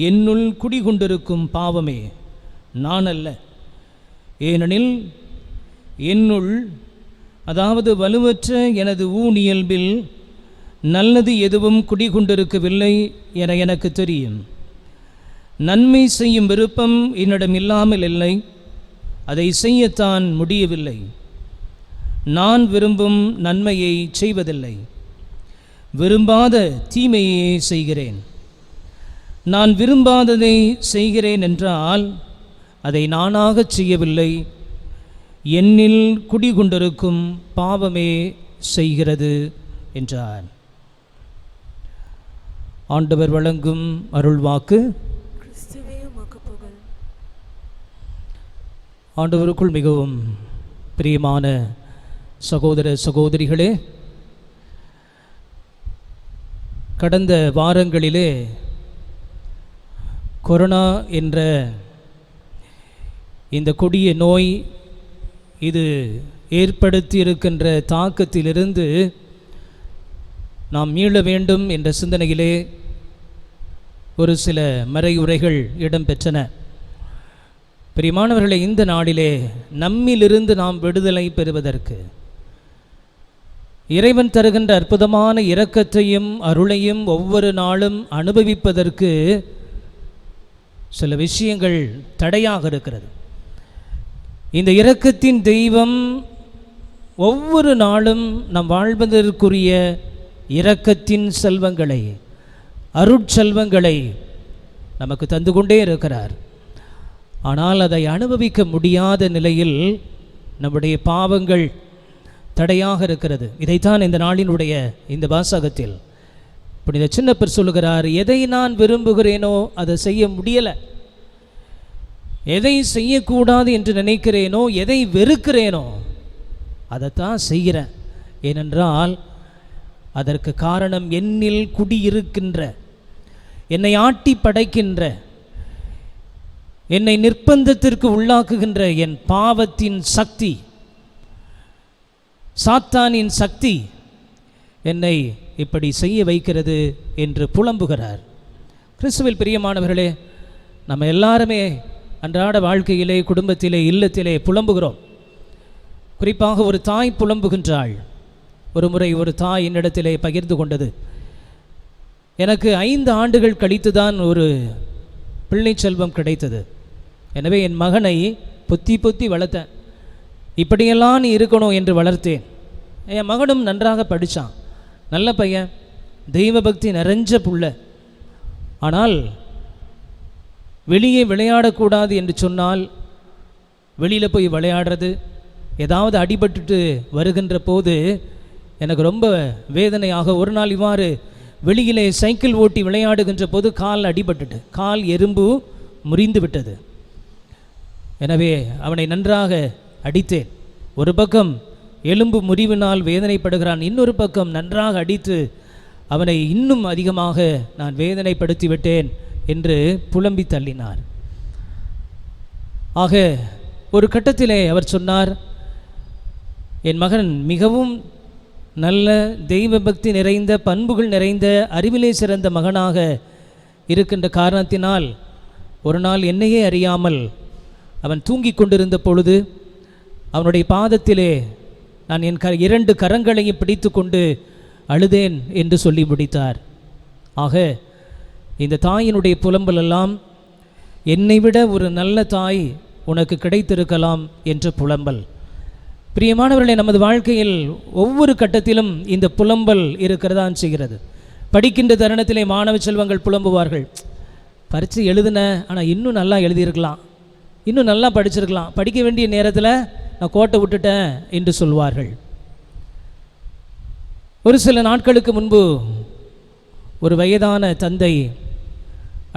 என்னுள் குடிகொண்டிருக்கும் பாவமே, நான் அல்ல. ஏனெனில் என்னுள், அதாவது வலுவற்ற எனது ஊனியல்பில் நல்லது எதுவும் குடிகொண்டிருக்கவில்லை என எனக்கு தெரியும். நன்மை செய்யும் விருப்பம் என்னிடம் இல்லாமல் இல்லை, அதை செய்யத்தான் முடியவில்லை. நான் விரும்பும் நன்மையை செய்வதில்லை, விரும்பாத தீமையே செய்கிறேன். நான் விரும்பாததை செய்கிறேன் என்றால் அதை நானாக செய்யவில்லை, என்னில் குடிகொண்டிருக்கும் பாவமே செய்கிறது என்றார். ஆண்டவர் வழங்கும் அருள்வாக்கு. ஆண்டவருக்குள் மிகவும் பிரியமான சகோதர சகோதரிகளே, கடந்த வாரங்களிலே கொரோனா என்ற இந்த கொடிய நோய் இது ஏற்படுத்தி இருக்கின்ற தாக்கத்திலிருந்து நாம் மீள வேண்டும் என்ற சிந்தனையிலே ஒரு சில மறையுரைகள் இடம்பெற்றன. பிரியமானவர்களே, இந்த நாளிலே நம்மிலிருந்து நாம் விடுதலை பெறுவதற்கு, இறைவன் தருகின்ற அற்புதமான இரக்கத்தையும் அருளையும் ஒவ்வொரு நாளும் அனுபவிப்பதற்கு சில விஷயங்கள் தடையாக இருக்கிறது. இந்த இரக்கத்தின் தெய்வம் ஒவ்வொரு நாளும் நம் வாழ்வதற்குரிய இரக்கத்தின் செல்வங்களை, அருட்செல்வங்களை நமக்கு தந்து கொண்டே இருக்கிறார். ஆனால் அதை அனுபவிக்க முடியாத நிலையில் நம்முடைய பாவங்கள் தடையாக இருக்கிறது. இதைத்தான் இந்த நாளினுடைய இந்த வாசகத்தில் புனித சின்னப்பர் சொல்லுகிறார், எதை நான் விரும்புகிறேனோ அதை செய்ய முடியலை, எதை செய்யக்கூடாது என்று நினைக்கிறேனோ, எதை வெறுக்கிறேனோ அதைத்தான் செய்கிறேன். ஏனென்றால் அதற்கு காரணம் என்னில் குடியிருக்கின்ற, என்னை ஆட்டி படைக்கின்ற, என்னை நிர்பந்தத்திற்கு உள்ளாக்குகின்ற என் பாவத்தின் சக்தி, சாத்தானின் சக்தி என்னை இப்படி செய்ய வைக்கிறது என்று புலம்புகிறார். கிறிஸ்துவில் பிரியமானவர்களே, நம்ம எல்லாருமே அன்றாட வாழ்க்கையிலே, குடும்பத்திலே, இல்லத்திலே புலம்புகிறோம். குறிப்பாக ஒரு தாய் புலம்புகின்றாள். ஒரு முறை ஒரு தாய் என்னிடத்திலே பகிர்ந்து கொண்டது, எனக்கு 5 ஆண்டுகள் கழித்து தான் ஒரு பிள்ளை செல்வம் கிடைத்தது. எனவே என் மகனை பொத்தி பொத்தி வளர்த்தேன், இப்படியெல்லாம் நீ இருக்கணும் என்று வளர்த்தேன். என் மகனும் நன்றாக படித்தான், நல்ல பையன், தெய்வ பக்தி நிறைஞ்ச புள்ள. ஆனால் வெளியே விளையாடக்கூடாது என்று சொன்னால் வெளியில் போய் விளையாடுறது, ஏதாவது அடிபட்டுட்டு வருகின்ற போது எனக்கு ரொம்ப வேதனையாக, ஒரு நாள் இவ்வாறு வெளியிலே சைக்கிள் ஓட்டி விளையாடுகின்ற போது கால் அடிபட்டுட்டு, கால் எறும்பு முறிந்து விட்டது. எனவே அவனை நன்றாக அடித்தேன். ஒரு பக்கம் எலும்பு முறிவினால் வேதனைப்படுகிறான், இன்னொரு பக்கம் நன்றாக அடித்து அவனை இன்னும் அதிகமாக நான் வேதனைப்படுத்தி விட்டேன் என்று புலம்பி தள்ளினார். ஆக ஒரு கட்டத்திலே அவர் சொன்னார், என் மகன் மிகவும் நல்ல தெய்வ பக்தி நிறைந்த, பண்புகள் நிறைந்த, அறிவிலே சிறந்த மகனாக இருக்கின்ற காரணத்தினால் ஒரு நாள் என்னையே அறியாமல் அவன் தூங்கி கொண்டிருந்த பொழுது அவனுடைய பாதத்திலே நான் என் 2 கரங்களையும் பிடித்து கொண்டு அழுதேன் என்று சொல்லி முடித்தார். ஆக இந்த தாயினுடைய புலம்பல் எல்லாம் என்னை விட ஒரு நல்ல தாய் உனக்கு கிடைத்திருக்கலாம் என்ற புலம்பல். பிரியமானவர்களே, நமது வாழ்க்கையில் ஒவ்வொரு கட்டத்திலும் இந்த புலம்பல் இருக்கிறதான் செய்கிறது. படிக்கின்ற தருணத்திலே மாணவ செல்வங்கள் புலம்புவார்கள், பரீட்சை எழுதுன, ஆனால் இன்னும் நல்லா எழுதியிருக்கலாம், இன்னும் நல்லா படிச்சிருக்கலாம், படிக்க வேண்டிய நேரத்தில் நான் கோட்டை விட்டுட்டேன் என்று சொல்வார்கள். ஒரு சில நாட்களுக்கு முன்பு ஒரு வயதான தந்தை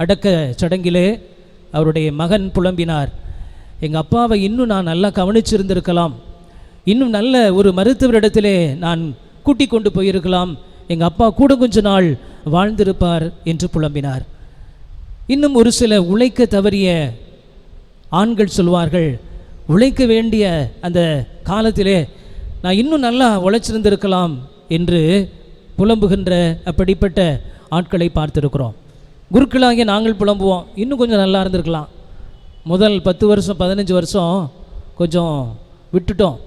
அடக்க சடங்கிலே அவருடைய மகன் புலம்பினார், எங்கள் அப்பாவை இன்னும் நான் நல்லா கவனிச்சிருந்திருக்கலாம், இன்னும் நல்ல ஒரு மருத்துவரிடத்திலே நான் கூட்டி கொண்டு போயிருக்கலாம், எங்கள் அப்பா கூட கொஞ்ச நாள் வாழ்ந்திருப்பார் என்று புலம்பினார். இன்னும் ஒரு சில உழைக்க தவறிய ஆண்கள் சொல்வார்கள், உழைக்க வேண்டிய அந்த காலத்திலே நான் இன்னும் நல்லா உழைச்சிருந்திருக்கலாம் என்று புலம்புகின்ற அப்படிப்பட்ட ஆட்களை பார்த்துருக்கிறோம். குருக்களாகிய நாங்கள் புலம்புவோம், இன்னும் கொஞ்சம் நல்லா இருந்திருக்கலாம், முதல் 10 வருஷம் 15 வருஷம் கொஞ்சம் விட்டுட்டோம்,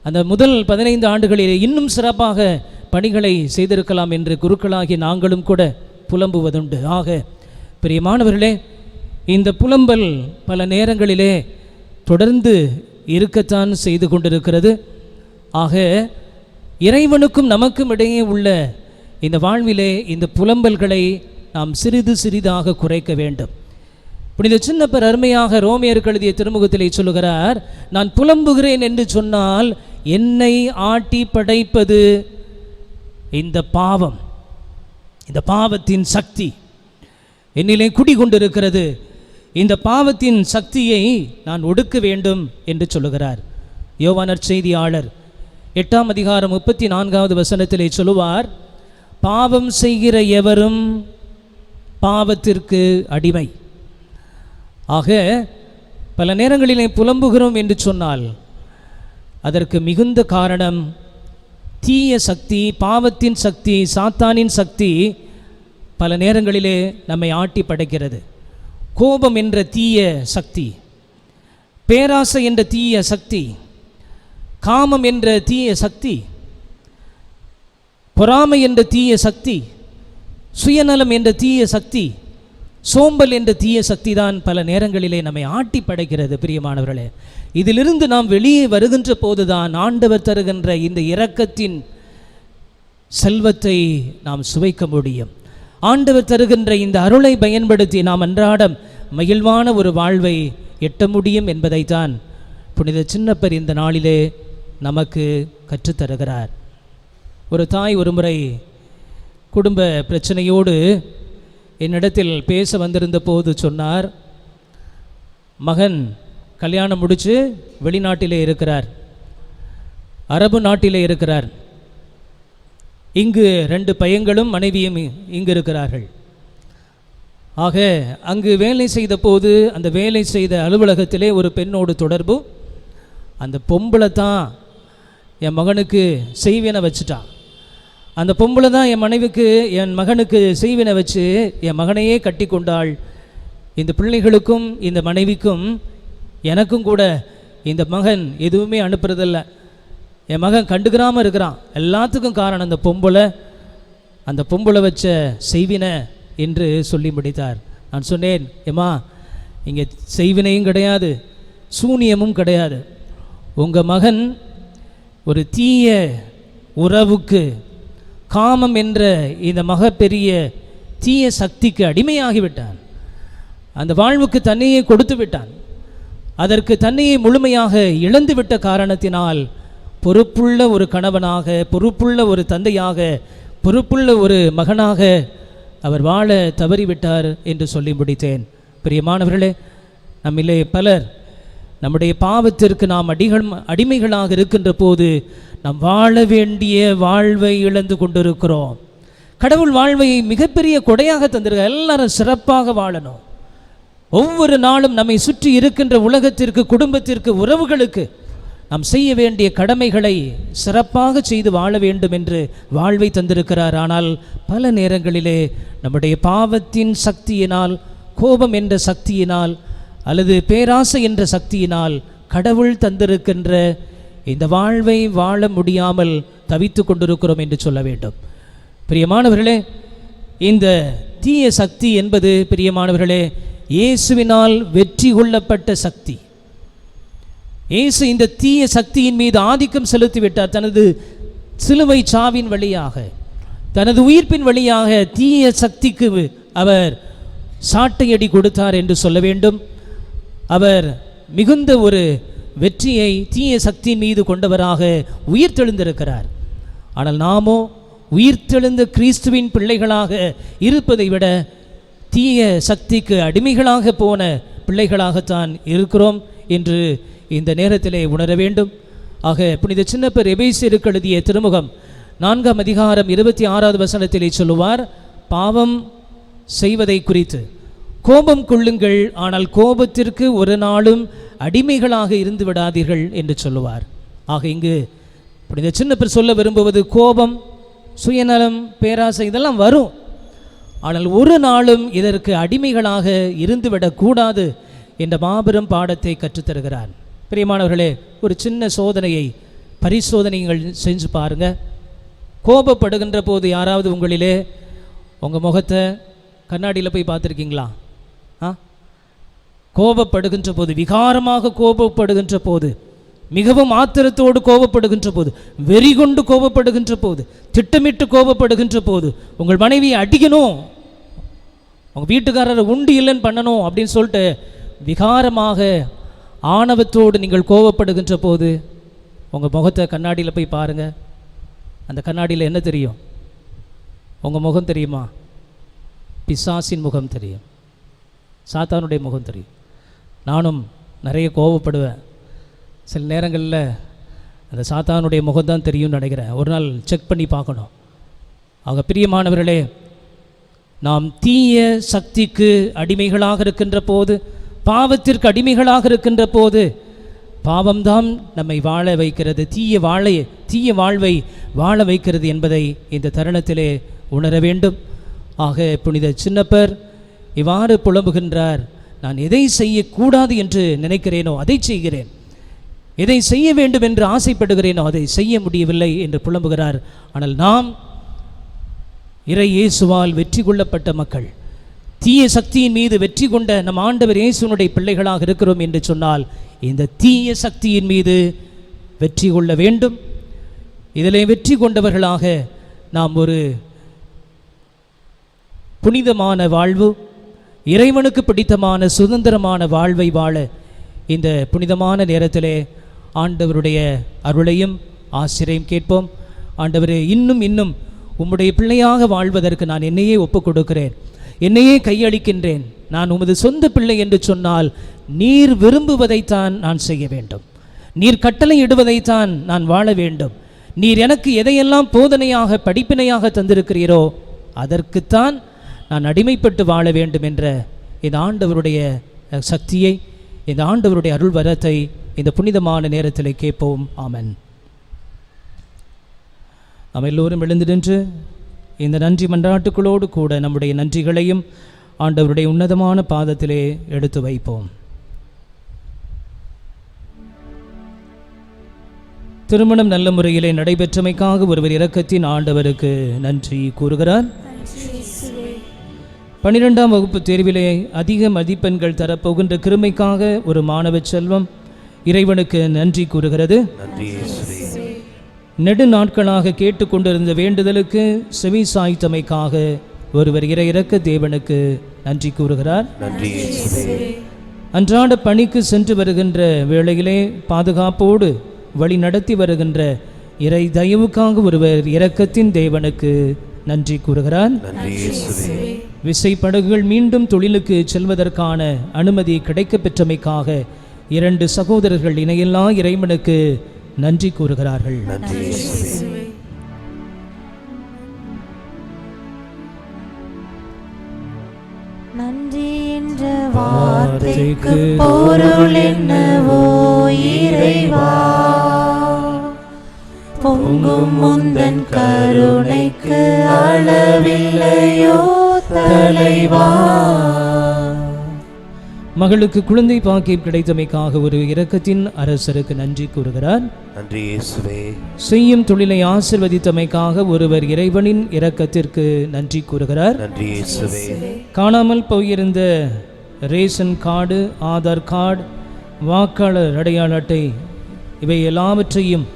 அந்த முதல் 15 ஆண்டுகளிலே இன்னும் சிறப்பாக பணிகளை செய்திருக்கலாம் என்று குருக்களாகிய நாங்களும் கூட புலம்புவதுண்டு. ஆக பிரியமானவர்களே, இந்த புலம்பல் பல நேரங்களிலே தொடர்ந்து இருக்கத்தான் செய்து கொண்டிருக்கிறது. ஆக இறைவனுக்கும் நமக்கும் இடையே உள்ள இந்த வாழ்விலே இந்த புலம்பல்களை நாம் சிறிது சிறிதாக குறைக்க வேண்டும். புனித சின்னப்பர் அருமையாக ரோமியருக்கு எழுதிய திருமுகத்திலே சொல்லுகிறார், நான் புலம்புகிறேன் என்று சொன்னால் என்னை ஆட்டி படைப்பது இந்த பாவம், இந்த பாவத்தின் சக்தி என்னிலே குடிகொண்டிருக்கிறது, இந்த பாவத்தின் சக்தியை நான் ஒடுக்க வேண்டும் என்று சொல்லுகிறார். யோவான் நற்செய்தியாளர் 8ஆம் அதிகாரம் 34வது வசனத்திலே சொல்லுவார், பாவம் செய்கிற எவரும் பாவத்திற்கு அடிமை. ஆக பல நேரங்களிலே புலம்புகிறோம் என்று சொன்னால் அதற்கு மிகுந்த காரணம் தீய சக்தி, பாவத்தின் சக்தி, சாத்தானின் சக்தி பல நேரங்களிலே நம்மை ஆட்டி படைக்கிறது. கோபம் என்ற தீய சக்தி, பேராசை என்ற தீய சக்தி, காமம் என்ற தீய சக்தி, பொறாமை என்ற தீய சக்தி, சுயநலம் என்ற தீய சக்தி, சோம்பல் என்ற தீய சக்தி தான் பல நேரங்களிலே நம்மை ஆட்டி படைக்கிறது. பிரியமானவர்களே, இதிலிருந்து நாம் வெளியே வருகின்ற போதுதான் ஆண்டவர் தருகின்ற இந்த இரக்கத்தின் செல்வத்தை நாம் சுவைக்க முடியும். ஆண்டவர் தருகின்ற இந்த அருளை பயன்படுத்தி நாம் அன்றாடம் மகிழ்வான ஒரு வாழ்வை எட்ட முடியும் என்பதைத்தான் புனித சின்னப்பர் இந்த நாளிலே நமக்கு கற்றுத்தருகிறார். ஒரு தாய் ஒரு முறை குடும்ப பிரச்சனையோடு என்னிடத்தில் பேச வந்திருந்த போது சொன்னார், மகன் கல்யாணம் முடித்து வெளிநாட்டிலே இருக்கிறார், அரபு நாட்டிலே இருக்கிறார். இங்கு 2 பையன்களும் மனைவியும் இங்கு இருக்கிறார்கள். ஆக அங்கு வேலை செய்த போது அந்த வேலை செய்த அலுவலகத்திலே ஒரு பெண்ணோடு தொடர்பு. அந்த பொம்பளை தான் என் மகனுக்கு செய்வினை வச்சுட்டான். அந்த பொம்பளை தான் என் மகனுக்கு செய்வினை வச்சு என் மகனையே கட்டி கொண்டாள். இந்த பிள்ளைகளுக்கும் இந்த மனைவிக்கும் எனக்கும் கூட இந்த மகன் எதுவுமே அனுப்புறதில்ல. என் மகன் கண்டுக்கிறாமல் இருக்கிறான். எல்லாத்துக்கும் காரணம் அந்த பொம்பளை வச்ச செய்வினை என்று சொல்லி முடித்தார். நான் சொன்னேன், ஏம்மா இங்கே செய்வினையும் கிடையாது, சூனியமும் கிடையாது. உங்கள் மகன் ஒரு தீய உறவுக்கு, காமம் என்ற இந்த பெரிய தீய சக்திக்கு அடிமையாகிவிட்டான். அந்த வாழ்வுக்கு தன்னையே கொடுத்து விட்டான். அதற்கு தன்னையே முழுமையாக இழந்துவிட்ட காரணத்தினால் பொறுப்புள்ள ஒரு கணவனாக, பொறுப்புள்ள ஒரு தந்தையாக, பொறுப்புள்ள ஒரு மகனாக அவர் வாழ தவறிவிட்டார் என்று சொல்லி முடித்தேன். பிரியமானவர்களே, நம்மிலே பலர் நம்முடைய பாவத்திற்கு நாம் அடிமைகளாக இருக்கின்ற போது நாம் வாழ வேண்டிய வாழ்வை இழந்து கொண்டிருக்கிறோம். கடவுள் வாழ்வை மிகப்பெரிய கொடையாக தந்திருக்க. எல்லாரும் சிறப்பாக வாழணும். ஒவ்வொரு நாளும் நம்மை சுற்றி இருக்கின்ற உலகத்திற்கு, குடும்பத்திற்கு, உறவுகளுக்கு நாம் செய்ய வேண்டிய கடமைகளை சிறப்பாக செய்து வாழ வேண்டும் என்று வாழ்வை தந்திருக்கிறார். ஆனால் பல நேரங்களிலே நம்முடைய பாவத்தின் சக்தியினால், கோபம் என்ற சக்தியினால், அல்லது பேராசை என்ற சக்தியினால் கடவுள் தந்திருக்கின்ற இந்த வாழ்வை வாழ முடியாமல் தவித்து கொண்டிருக்கிறோம் என்று சொல்ல வேண்டும். பிரியமானவர்களே, இந்த தீய சக்தி என்பது பிரியமானவர்களே இயேசுவினால் வெற்றி கொள்ளப்பட்ட சக்தி. இயேசு இந்த தீய சக்தியின் மீது ஆதிக்கம் செலுத்திவிட்டார். தனது சிலுவை சாவின் வழியாக, தனது உயிர்ப்பின் வழியாக தீய சக்திக்கு அவர் சாட்டையடி கொடுத்தார் என்று சொல்ல வேண்டும். அவர் மிகுந்த ஒரு வெற்றியை தீய சக்தியின் மீது கொண்டவராக உயிர்த்தெழுந்திருக்கிறார். ஆனால் நாமோ உயிர்த்தெழுந்த கிறிஸ்துவின் பிள்ளைகளாக இருப்பதை விட தீய சக்திக்கு அடிமைகளாக போன பிள்ளைகளாகத்தான் இருக்கிறோம் என்று இந்த நேரத்திலே உணர வேண்டும். ஆக புனித சின்னப்பர் எபேசியருக்கு எழுதிய திருமுகம் 4ஆம் அதிகாரம் 26வது வசனத்திலே சொல்லுவார், பாவம் செய்வதை குறித்து கோபம் கொள்ளுங்கள், ஆனால் கோபத்திற்கு ஒரு நாளும் அடிமைகளாக இருந்து விடாதீர்கள் என்று சொல்லுவார். ஆக இங்கு புனித சின்னப்பர் சொல்ல விரும்புவது, கோபம், சுயநலம், பேராசை இதெல்லாம் வரும். ஆனால் ஒரு நாளும் இதற்கு அடிமைகளாக இருந்துவிடக்கூடாது என்ற மாபெரும் பாடத்தை கற்றுத்தருகிறார். பிரியமானவர்களே, ஒரு சின்ன சோதனையை, பரிசோதனைகள் செஞ்சு பாருங்க. கோபப்படுகின்ற போது யாராவது உங்களிலே உங்கள் முகத்தை கண்ணாடியில் போய் பார்த்துருக்கீங்களா? கோபப்படுகின்ற போது, விகாரமாக கோபப்படுகின்ற போது, மிகவும் ஆத்திரத்தோடு கோபப்படுகின்ற போது, வெறி கொண்டு கோபப்படுகின்ற போது, திட்டமிட்டு கோபப்படுகின்ற போது, உங்கள் மனைவியை அடிக்கணும், உங்கள் வீட்டுக்காரரை உண்டு இல்லைன்னு பண்ணணும் அப்படின்னு சொல்லிட்டு விகாரமாக ஆணவத்தோடு நீங்கள் கோபப்படுகின்ற போது உங்கள் முகத்தை கண்ணாடியில் போய் பாருங்கள். அந்த கண்ணாடியில் என்ன தெரியும்? உங்கள் முகம் தெரியுமா? பிசாசின் முகம் தெரியும், சாத்தானுடைய முகம் தெரியும். நானும் நிறைய கோபப்படுவேன். சில நேரங்களில் அந்த சாத்தானுடைய முகம்தான் தெரியும்னு நினைக்கிறேன். ஒரு நாள் செக் பண்ணி பார்க்கணும். ஆக பிரியமானவர்களே, நாம் தீய சக்திக்கு அடிமைகளாக இருக்கின்ற போது, பாவத்திற்கு அடிமைகளாக இருக்கின்ற போது, பாவம்தான் நம்மை வாழ வைக்கிறது, தீய வாழ்வை வாழ வைக்கிறது என்பதை இந்த தருணத்திலே உணர வேண்டும். ஆக புனித சின்னப்பர் இவ்வாறு புலம்புகின்றார், நான் எதை செய்யக்கூடாது என்று நினைக்கிறேனோ அதை செய்கிறேன், எதை செய்ய வேண்டும் என்று ஆசைப்படுகிறேனோ அதை செய்ய முடியவில்லை என்று புலம்புகிறார். ஆனால் நாம் இறை இயேசுவால் வெற்றி கொள்ளப்பட்ட மக்கள், தீய சக்தியின் மீது வெற்றி கொண்ட நம் ஆண்டவர் இயேசுனுடைய பிள்ளைகளாக இருக்கிறோம் என்று சொன்னால் இந்த தீய சக்தியின் மீது வெற்றி கொள்ள வேண்டும். இதிலே வெற்றி கொண்டவர்களாக நாம் ஒரு புனிதமான வாழ்வு, இறைவனுக்கு பிடித்தமான சுதந்திரமான வாழ்வை வாழ இந்த புனிதமான நேரத்திலே ஆண்டவருடைய அருளையும் ஆசிரியையும் கேட்போம். ஆண்டவரே, இன்னும் இன்னும் உம்முடைய பிள்ளையாக வாழ்வதற்கு நான் என்னையே ஒப்புக் கொடுக்கிறேன், என்னையே கையளிக்கின்றேன். நான் உமது சொந்த பிள்ளை என்று சொன்னால் நீர் விரும்புவதைத்தான் நான் செய்ய வேண்டும், நீர் கட்டளை இடுவதைத்தான் நான் வாழ வேண்டும். நீர் எனக்கு எதையெல்லாம் போதனையாக படிப்பினையாக தந்திருக்கிறீரோ அதற்குத்தான் நான் அடிமைப்பட்டு வாழ வேண்டும் என்ற இந்த ஆண்டவருடைய சக்தியை, இந்த ஆண்டவருடைய அருள் வரத்தை இந்த புனிதமான நேரத்தில் கேட்போம். ஆமென். நாம் எல்லோரும் எழுந்து நின்று இந்த நன்றி மன்றாட்டுக்களோடு கூட நம்முடைய நன்றிகளையும் ஆண்டவருடைய உன்னதமான பாதத்திலே எடுத்து வைப்போம். திருமணம் நல்ல முறையிலே நடைபெற்றமைக்காக ஒருவர் இரக்கத்தின் ஆண்டவருக்கு நன்றி கூறுகிறார். 12ஆம் வகுப்பு தேர்விலே அதிக மதிப்பெண்கள் தரப்போகின்ற கிருமைக்காக ஒரு மாணவ செல்வம் இறைவனுக்கு நன்றி கூறுகிறது. நெடு நாட்களாக கேட்டுக்கொண்டிருந்த வேண்டுதலுக்கு செவி சாய்த்தமைக்காக ஒருவர் இறையிறக்க தேவனுக்கு நன்றி கூறுகிறார். அன்றாட பணிக்கு சென்று வருகின்ற வேளையிலே பாதுகாப்போடு வழி நடத்தி வருகின்ற இறை தயவுக்காக ஒருவர் இரக்கத்தின் தேவனுக்கு நன்றி கூறுகிறார். விசைப்படகுகள் மீண்டும் தொழிலுக்கு செல்வதற்கான அனுமதி கிடைக்கப் பெற்றமைக்காக 2 சகோதரர்கள் இணையில்லா இறைவனுக்கு நன்றி கூறுகிறார்கள். நன்றி என்ற வார்த்தைக்கு பொருள் என்னவோ இறைவா, பொங்கும் முந்தன் கருணைக்கு அளவில்லையோ தலைவா. மகளுக்கு குழந்தை பாக்கியம் கிடைத்தமைக்காக ஒரு இரக்கத்தின் அரசருக்கு நன்றி கூறுகிறார். நன்றி இயேசுவே. செய்யும் தொழிலை ஆசிர்வதித்தமைக்காக ஒருவர் இறைவனின் இரக்கத்திற்கு நன்றி கூறுகிறார். நன்றி இயேசுவே. காணாமல் போயிருந்த ரேஷன் கார்டு, ஆதார் கார்டு, வாக்காளர் அடையாள அட்டை இவை எல்லாவற்றையும்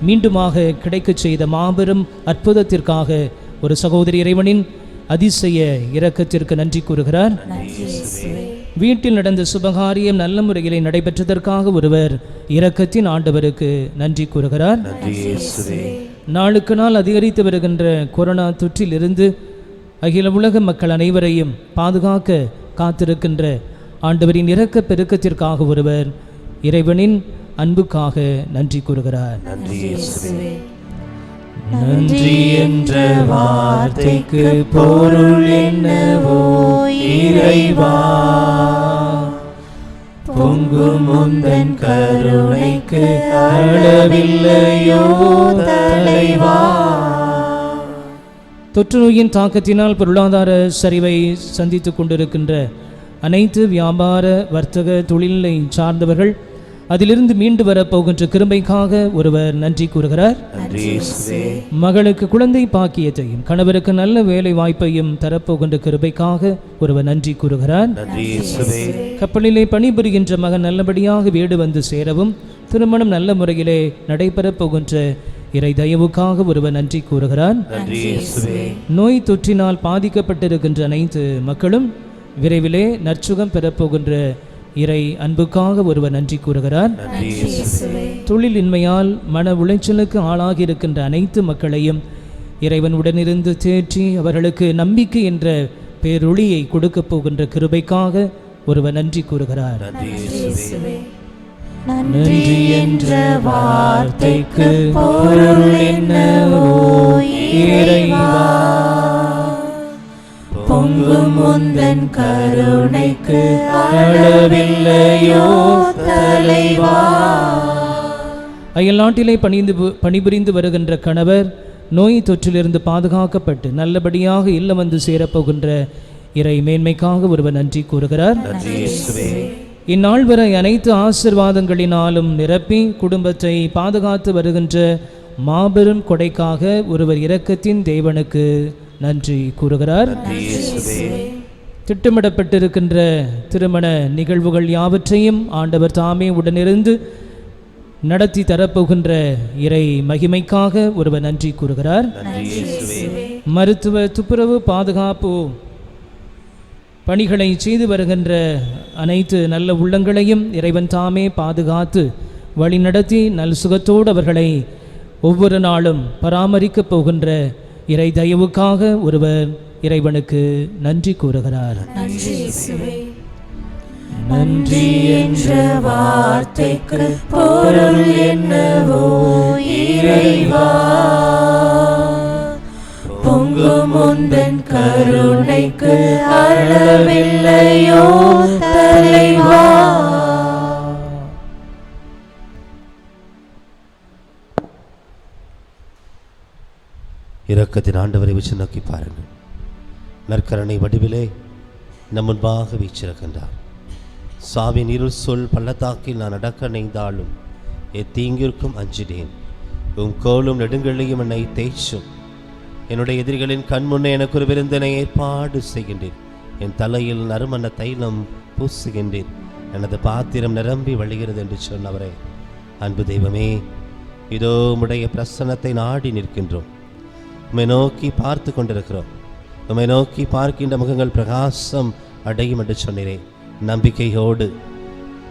மீண்டுமாக கிடைக்கச் செய்த மாபெரும் அற்புதத்திற்காக ஒரு சகோதரி இறைவனின் அதிசய இரக்கத்திற்கு நன்றி கூறுகிறார். வீட்டில் நடந்த சுபகாரியம் நல்ல முறையில் நடைபெற்றதற்காக ஒருவர் இரக்கத்தின் ஆண்டவருக்கு நன்றி கூறுகிறார். நாளுக்கு நாள் அதிகரித்து வருகின்ற கொரோனா தொற்றிலிருந்து அகில உலக மக்கள் அனைவரையும் பாதுகாக்க காத்திருக்கின்ற ஆண்டவரின் இரக்க பெருக்கத்திற்காக ஒருவர் இறைவனின் அன்புக்காக நன்றி கூறுகிறார். நன்றி என்ற வார்த்தைக்கு பொருள் என்னவோ இறைவா, பொங்கும் முந்தன் கருணைக்கு அளவில்லையோ தலைவா. தொற்று நோயின் தாக்கத்தினால் பொருளாதார சரிவை சந்தித்துக் கொண்டிருக்கின்ற அனைத்து வியாபார வர்த்தக தொழிலை சார்ந்தவர்கள் அதிலிருந்து மீண்டு வரப்போகின்ற கிருபைக்காக ஒருவர் நன்றி கூறுகிறார். மகளுக்கு குழந்தை பாக்கியத்தையும் கணவருக்கு நல்ல வேலை வாய்ப்பையும் தரப்போகின்ற கிருபைக்காக ஒருவர் நன்றி கூறுகிறார். கப்பலிலே பணிபுரிகின்ற மகன் நல்லபடியாக வீடு வந்து சேரவும் திருமணம் நல்ல முறையிலே நடைபெறப் போகின்ற இறை தயவுக்காக ஒருவர் நன்றி கூறுகிறார். நோய் தொற்றினால் பாதிக்கப்பட்டிருக்கின்ற அனைத்து மக்களும் விரைவிலே நற்சுகம் பெறப்போகின்ற இறை அன்புக்காக ஒருவர் நன்றி கூறுகிறார். தொழிலின்மையால் மன உளைச்சலுக்கு ஆளாகி இருக்கின்ற அனைத்து மக்களையும் இறைவன் உடனிருந்து தேற்றி அவர்களுக்கு நம்பிக்கை என்ற பேரொளியை கொடுக்க போகின்ற கிருபைக்காக ஒருவர் நன்றி கூறுகிறார். நன்றி என்ற வார்த்தைக்கு பொருள் என்னவோ இறைவா, பொங்கும் முந்தன் கருணைக்கு அளவில்லையோ தலைவா. அயல் நாட்டிலே பணிபுரிந்து வருகின்ற கணவர் நோய் தொற்றிலிருந்து பாதுகாக்கப்பட்டு நல்லபடியாக இல்லம் வந்து சேரப்போகின்ற இறை மேன்மைக்காக ஒருவர் நன்றி கூறுகிறார். இந்நாள் வரை அனைத்து ஆசிர்வாதங்களினாலும் நிரப்பி குடும்பத்தை பாதுகாத்து வருகின்ற மாபெரும் கொடைக்காக ஒருவர் இரக்கத்தின் தேவனுக்கு நன்றி கூறுகிறார். திட்டமிடப்பட்டிருக்கின்ற திருமண நிகழ்வுகள் யாவற்றையும் ஆண்டவர் தாமே உடனிருந்து நடத்தி தரப்போகின்ற இறை மகிமைக்காக ஒருவர் நன்றி கூறுகிறார். மருத்துவ துப்புரவு பாதுகாப்பு பணிகளை செய்து வருகின்ற அனைத்து நல்ல உள்ளங்களையும் இறைவன் தாமே பாதுகாத்து வழிநடத்தி நல் சுகத்தோடு அவர்களை ஒவ்வொரு நாளும் பராமரிக்கப் போகின்ற இறை தயவுக்காக ஒருவர் இறைவனுக்கு நன்றி கூறுகிறார். நன்றி என்ற வார்த்தைக்கு பொருள் என்னவோ இறைவா, பொங்கும் உந்தன் கருணைக்கு அளவில்லையோ தலைவா. இரக்கத்தின் ஆண்டவரை வச்சு நோக்கி பாருங்கள். நற்கரணை வடிவிலே நம் முன்பாக வீச்சிருக்கின்றார். சாவின் இருள் சொல் பள்ளத்தாக்கில் நான் நடக்க நெய்தாலும் எத்தீங்கிற்கும் அஞ்சிடேன். உம் கோலும் நெடுங்களையும் என்னை தேய்ச்சும். என்னுடைய எதிரிகளின் கண்முன்னே எனக்கு ஒரு விருந்தினை ஏற்பாடு செய்கின்றேன். என் தலையில் நறுமண தைலம் பூசுகின்றேன். எனது பாத்திரம் நிரம்பி வழிகிறது என்று சொன்னவரே, அன்பு தெய்வமே, இதோ உம்முடைய பிரசன்னத்தை நாடி நிற்கின்றோம். உம்மை நோக்கி பார்த்து கொண்டிருக்கிறோம். உம்மை நோக்கி பார்க்கின்ற முகங்கள் பிரகாசம் அடையும் என்று சொன்னீரே. நம்பிக்கையோடு,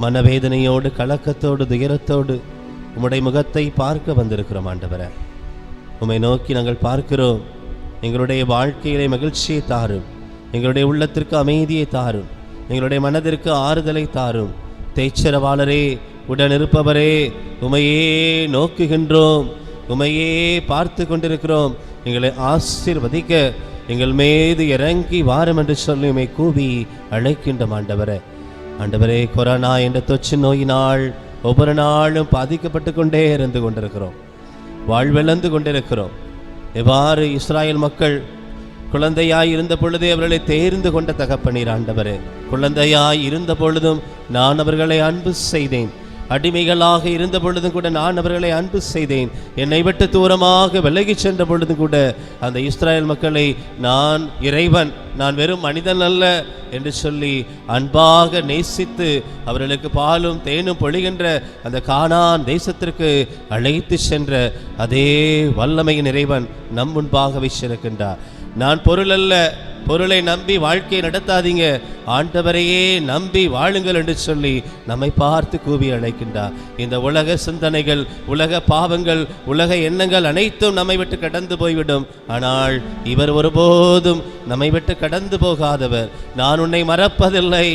மனவேதனையோடு, கலக்கத்தோடு, துயரத்தோடு உம்முடைய முகத்தை பார்க்க வந்திருக்கிறோம் ஆண்டவரே. உம்மை நோக்கி நாங்கள் பார்க்கிறோம். எங்களுடைய வாழ்க்கையிலே மகிழ்ச்சியை தாரும், எங்களுடைய உள்ளத்திற்கு அமைதியை தாரும், எங்களுடைய மனதிற்கு ஆறுதலை தாரும். தேய்ச்சரவாளரே, உடனிருப்பவரே, உமையே நோக்குகின்றோம், உமையே பார்த்து கொண்டிருக்கிறோம். எங்களை ஆசீர்வதிக்க எங்கள் மீது இறங்கி வாரம் என்று சொல்லி உம்மை கூவி அழைக்கின்ற ஆண்டவரே. ஆண்டவரே, கொரோனா என்ற தொற்று நோயினால் ஒவ்வொரு நாளும் பாதிக்கப்பட்டு கொண்டே இருந்து கொண்டிருக்கிறோம், வாழ்விழந்து கொண்டிருக்கிறோம். எவ்வாறு இஸ்ராயல் மக்கள் குழந்தையாய் இருந்த பொழுதே அவர்களை தேர்ந்து கொண்ட தகப்பனீர் ஆண்டவரே. குழந்தையாய் இருந்த பொழுதும் நான் அவர்களை அன்பு செய்தேன், அடிமைகளாக இருந்த பொழுதும் கூட நான் அவர்களை அன்பு செய்தேன். என்னை விட்டு தூரமாக விலகி சென்ற பொழுதும் கூட அந்த இஸ்ராயல் மக்களை நான் இறைவன், நான் வெறும் மனிதன் அல்ல என்று சொல்லி அன்பாக நேசித்து அவர்களுக்கு பாலும் தேனும் பொழிகின்ற அந்த கானான் தேசத்திற்கு அழைத்து சென்ற அதே வல்லமையின் இறைவன் நம் முன்பாக வீசிருக்கின்றார். நான் பொருள் அல்ல, பொருளை நம்பி வாழ்க்கையை நடத்தாதீங்க, ஆண்டவரையே நம்பி வாழுங்கள் என்று சொல்லி நம்மை பார்த்து கூவி அழைக்கின்றார். இந்த உலக சிந்தனைகள், உலக பாவங்கள், உலக எண்ணங்கள் அனைத்தும் நம்மை விட்டு கடந்து போய்விடும். ஆனால் இவர் ஒருபோதும் நம்மை விட்டு கடந்து போகாதவர். நான் உன்னை மறப்பதில்லை,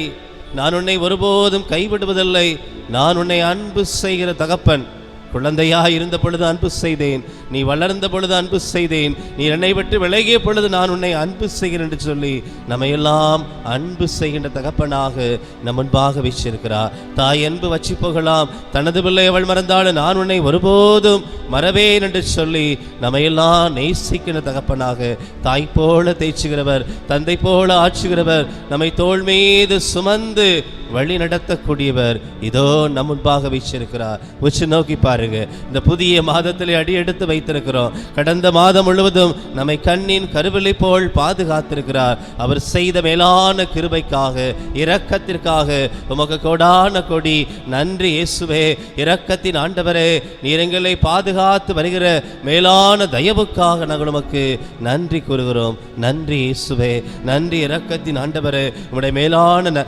நான் உன்னை ஒருபோதும் கைவிடுவதில்லை, நான் உன்னை அன்பு செய்கிற தகப்பன். குழந்தையாக இருந்த பொழுது அன்பு செய்தேன், நீ வளர்ந்த பொழுது அன்பு செய்தேன், நீ என்னை விட்டு விலகிய பொழுது நான் உன்னை அன்பு செய்கிறேன் என்று சொல்லி நம்மையெல்லாம் அன்பு செய்கின்ற தகப்பனாக நம் முன்பாக வீச்சிருக்கிறார். தாய் அன்பு வச்சு போகலாம், தனது பிள்ளை அவள் மறந்தாலும் நான் உன்னை ஒருபோதும் மறவேன் என்று சொல்லி நம்மையெல்லாம் நேசிக்கின்ற தகப்பனாக, தாய் போல தேய்ச்சுகிறவர், தந்தை போல ஆற்றுகிறவர், நம்மை தோள் மீது சுமந்து வழி நடத்தக்கூடியவர் இதோ நம் முன்பாக வீச்சிருக்கிறார். உச்சி நோக்கி பாருங்க. இந்த புதிய மாதத்திலே அடி எடுத்து வைத்திருக்கிறோம். கடந்த மாதம் முழுவதும் நம்மை கண்ணின் கருவிலை போல் பாதுகாத்திருக்கிறார். அவர் செய்த மேலான கிருபைக்காக, இரக்கத்திற்காக உமக்கு கோடான கொடி நன்றி இயேசுவே. இரக்கத்தின் ஆண்டவரே, நீர் எங்களை பாதுகாத்து வருகிற மேலான தயவுக்காக நாங்கள் உமக்கு நன்றி கூறுகிறோம். நன்றி இயேசுவே, நன்றி இரக்கத்தின் ஆண்டவரே. உம்முடைய மேலான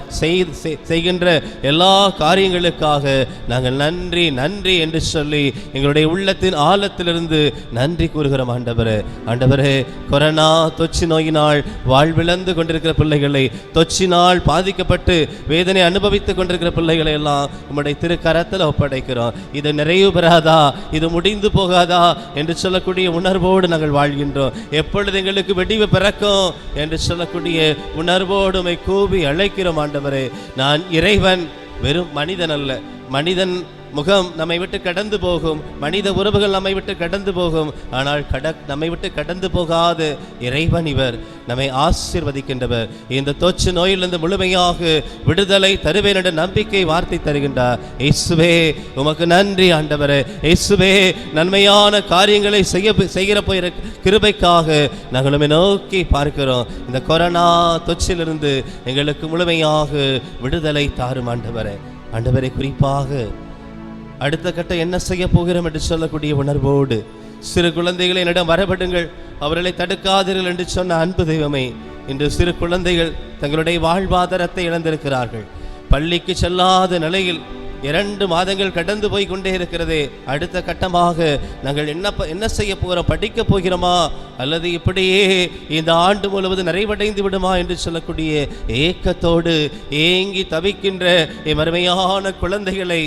செய்கின்ற எல்லா காரியங்களுக்காக நாங்கள் நன்றி நன்றி என்று சொல்லி எங்களுடைய உள்ளத்தின் ஆழத்திலிருந்து நன்றி கூறுகிறோம் ஆண்டவரே. ஆண்டவரே, கொரோனா தொற்று நோயினால் வாழ்விழந்து கொண்டிருக்கிற பிள்ளைகளை, தொற்றினால் பாதிக்கப்பட்டு வேதனை அனுபவித்துக் கொண்டிருக்கிற பிள்ளைகளை எல்லாம் உம்முடைய திருக்கரத்தில் ஒப்படைக்கிறோம். இது நிறைவு பெறாதா, இது முடிந்து போகாதா என்று சொல்லக்கூடிய உணர்வோடு நாங்கள் வாழ்கின்றோம். எப்பொழுது எங்களுக்கு வெடிவு பிறக்கும் என்று சொல்லக்கூடிய உணர்வோடு உம்மை கூவி அழைக்கிறோம் ஆண்டவரே. நான் இறைவன், வெறும் மனிதன் அல்ல. மனிதன் முகம் நம்மை விட்டு கடந்து போகும், மனித உறவுகள் நம்மை விட்டு கடந்து போகும். ஆனால் நம்மை விட்டு கடந்து போகாத இறைவன் இவர், நம்மை ஆசீர்வதிக்கின்றவர். இந்த தொற்று நோயிலிருந்து முழுமையாக விடுதலை தருவேன் என்ற நம்பிக்கை வார்த்தை தருகின்றார். இயேசுவே, உமக்கு நன்றி ஆண்டவரே. இயேசுவே, நன்மையான காரியங்களை செய்கிற போகிற கிருபைக்காக நாங்கள் நோக்கி பார்க்கிறோம். இந்த கொரோனா தொற்றிலிருந்து எங்களுக்கு முழுமையாக விடுதலை தாரும் ஆண்டவரே. ஆண்டவரை, குறிப்பாக அடுத்த கட்டம் என்ன செய்ய போகிறோம் என்று சொல்லக்கூடிய உணர்வோடு சிறு குழந்தைகளை என்னிடம் வரப்படுங்கள், அவர்களை தடுக்காதீர்கள் என்று சொன்ன அன்பு தெய்வமே, இன்று சிறு குழந்தைகள் தங்களுடைய வாழ்வாதாரத்தை இழந்திருக்கிறார்கள். பள்ளிக்கு செல்லாத நிலையில் 2 மாதங்கள் கடந்து போய் கொண்டே இருக்கிறது. அடுத்த கட்டமாக நாங்கள் என்ன செய்ய போகிறோம், படிக்க போகிறோமா, அல்லது இப்படியே இந்த ஆண்டு முழுவதும் நிறைவடைந்து விடுமா என்று சொல்லக்கூடிய ஏக்கத்தோடு ஏங்கி தவிக்கின்ற மறுமையான குழந்தைகளை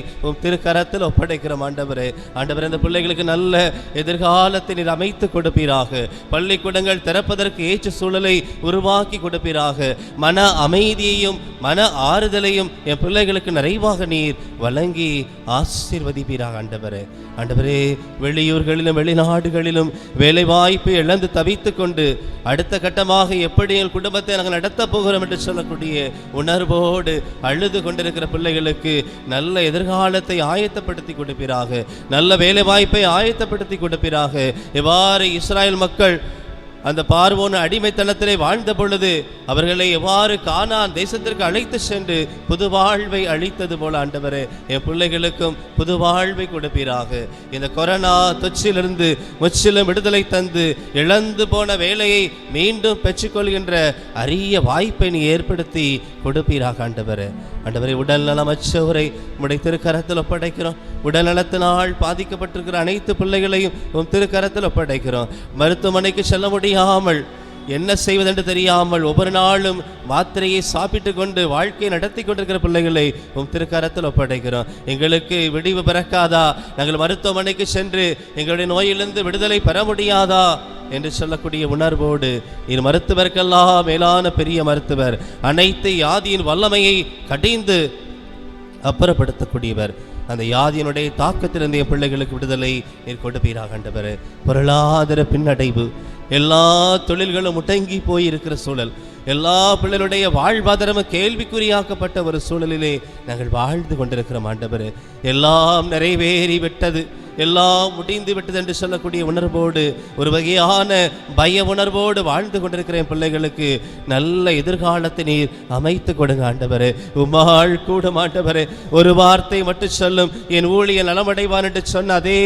திருக்கரத்தில் ஒப்படைக்கிறோம். ஆண்டவரே, இந்த பிள்ளைகளுக்கு நல்ல எதிர்காலத்தை நீர் அமைத்து கொடுப்பீராக. பள்ளிக்கூடங்கள் திறப்பதற்கு ஏற்ற சூழலை உருவாக்கி கொடுப்பீராக. மன அமைதியையும் மன ஆறுதலையும் என் பிள்ளைகளுக்கு நிறைவாக நீர் வழங்கி ஆசீர்வதிப்பீராக. ஆண்டவரே, வெளியூர்களிலும் வெளிநாடுகளிலும் வேலை வாய்ப்பை இழந்து தவித்து கொண்டு அடுத்த கட்டமாக எப்படி என் குடும்பத்தை நாங்கள் நடத்த போகிறோம் என்று சொல்லக்கூடிய உணர்வோடு அழுது கொண்டிருக்கிற பிள்ளைகளுக்கு நல்ல எதிர்காலத்தை ஆயத்தப்படுத்தி கொடுப்பீராக. நல்ல வேலை வாய்ப்பை ஆயத்தப்படுத்தி கொடுப்பீராக. எவ்வாறு இஸ்ராயல் மக்கள் அந்த பார்வோன் அடிமைத்தனத்திலே வாழ்ந்த பொழுது அவர்களை எவ்வாறு கானான் தேசத்திற்கு அழைத்து சென்று புது வாழ்வை அளித்தது போல ஆண்டவரே, என் பிள்ளைகளுக்கும் புது வாழ்வை கொடுப்பீராக. இந்த கொரோனா தொற்றிலிருந்து முற்றிலும் விடுதலை தந்து இழந்து போன வேலையை மீண்டும் பெற்றுக்கொள்கின்ற அரிய வாய்ப்பை நீ ஏற்படுத்தி கொடுப்பீராக. ஆண்டவரே, உடல் நலமற்றவரை உம்முடைய திருக்கரத்தில் ஒப்படைக்கிறோம். உடல் நலத்தினால் பாதிக்கப்பட்டிருக்கிற அனைத்து பிள்ளைகளையும் உம் திருக்கரத்தில் ஒப்படைக்கிறோம். மருத்துவமனைக்கு செல்ல முடியாமல் என்ன செய்வதென்று தெரியாமல் ஒவ்வொரு நாளும் மாத்திரையை சாப்பிட்டு கொண்டு வாழ்க்கையை நடத்தி கொண்டிருக்கிற பிள்ளைகளை உம் திருக்கரத்தில் ஒப்படைக்கிறோம். எங்களுக்கு விடிவு பிறக்காதா? நாங்கள் மருத்துவமனைக்கு சென்று எங்களுடைய நோயிலிருந்து விடுதலை பெற முடியாதா என்று சொல்லக்கூடிய உணர்வோடு இது மருத்துவருக்கெல்லாம் மேலான பெரிய மருத்துவர், அனைத்து வியாதியின் வல்லமையை கடிந்து அப்புறப்படுத்தக்கூடியவர். அந்த வியாதியினுடைய தாக்கத்திலிருந்து என் பிள்ளைகளுக்கு விடுதலை நீர் கொடுப்பீராக. ஆண்டவரே, பொருளாதார பின்னடைவு, எல்லா தொழில்களும் முடங்கி போயிருக்கிற சூழல், எல்லா பிள்ளைகளுடைய வாழ்வாதாரமும் கேள்விக்குறியாக்கப்பட்ட ஒரு சூழலிலே நாங்கள் வாழ்ந்து கொண்டிருக்கிறோம். ஆண்டவரே, எல்லாம் நிறைவேறி விட்டது, எல்லாம் முடிந்து விட்டது என்று சொல்லக்கூடிய உணர்வோடு ஒரு வகையான பய உணர்வோடு வாழ்ந்து கொண்டிருக்கிற என் பிள்ளைகளுக்கு நல்ல எதிர்காலத்தை நீர் அமைத்து கொடுங்க. ஆண்டவரே, உம்மால் கூட ஆண்டவரே, ஒரு வார்த்தை மட்டும் சொல்லும் என் ஊழியர் நலமடைவான் என்று சொன்ன அதே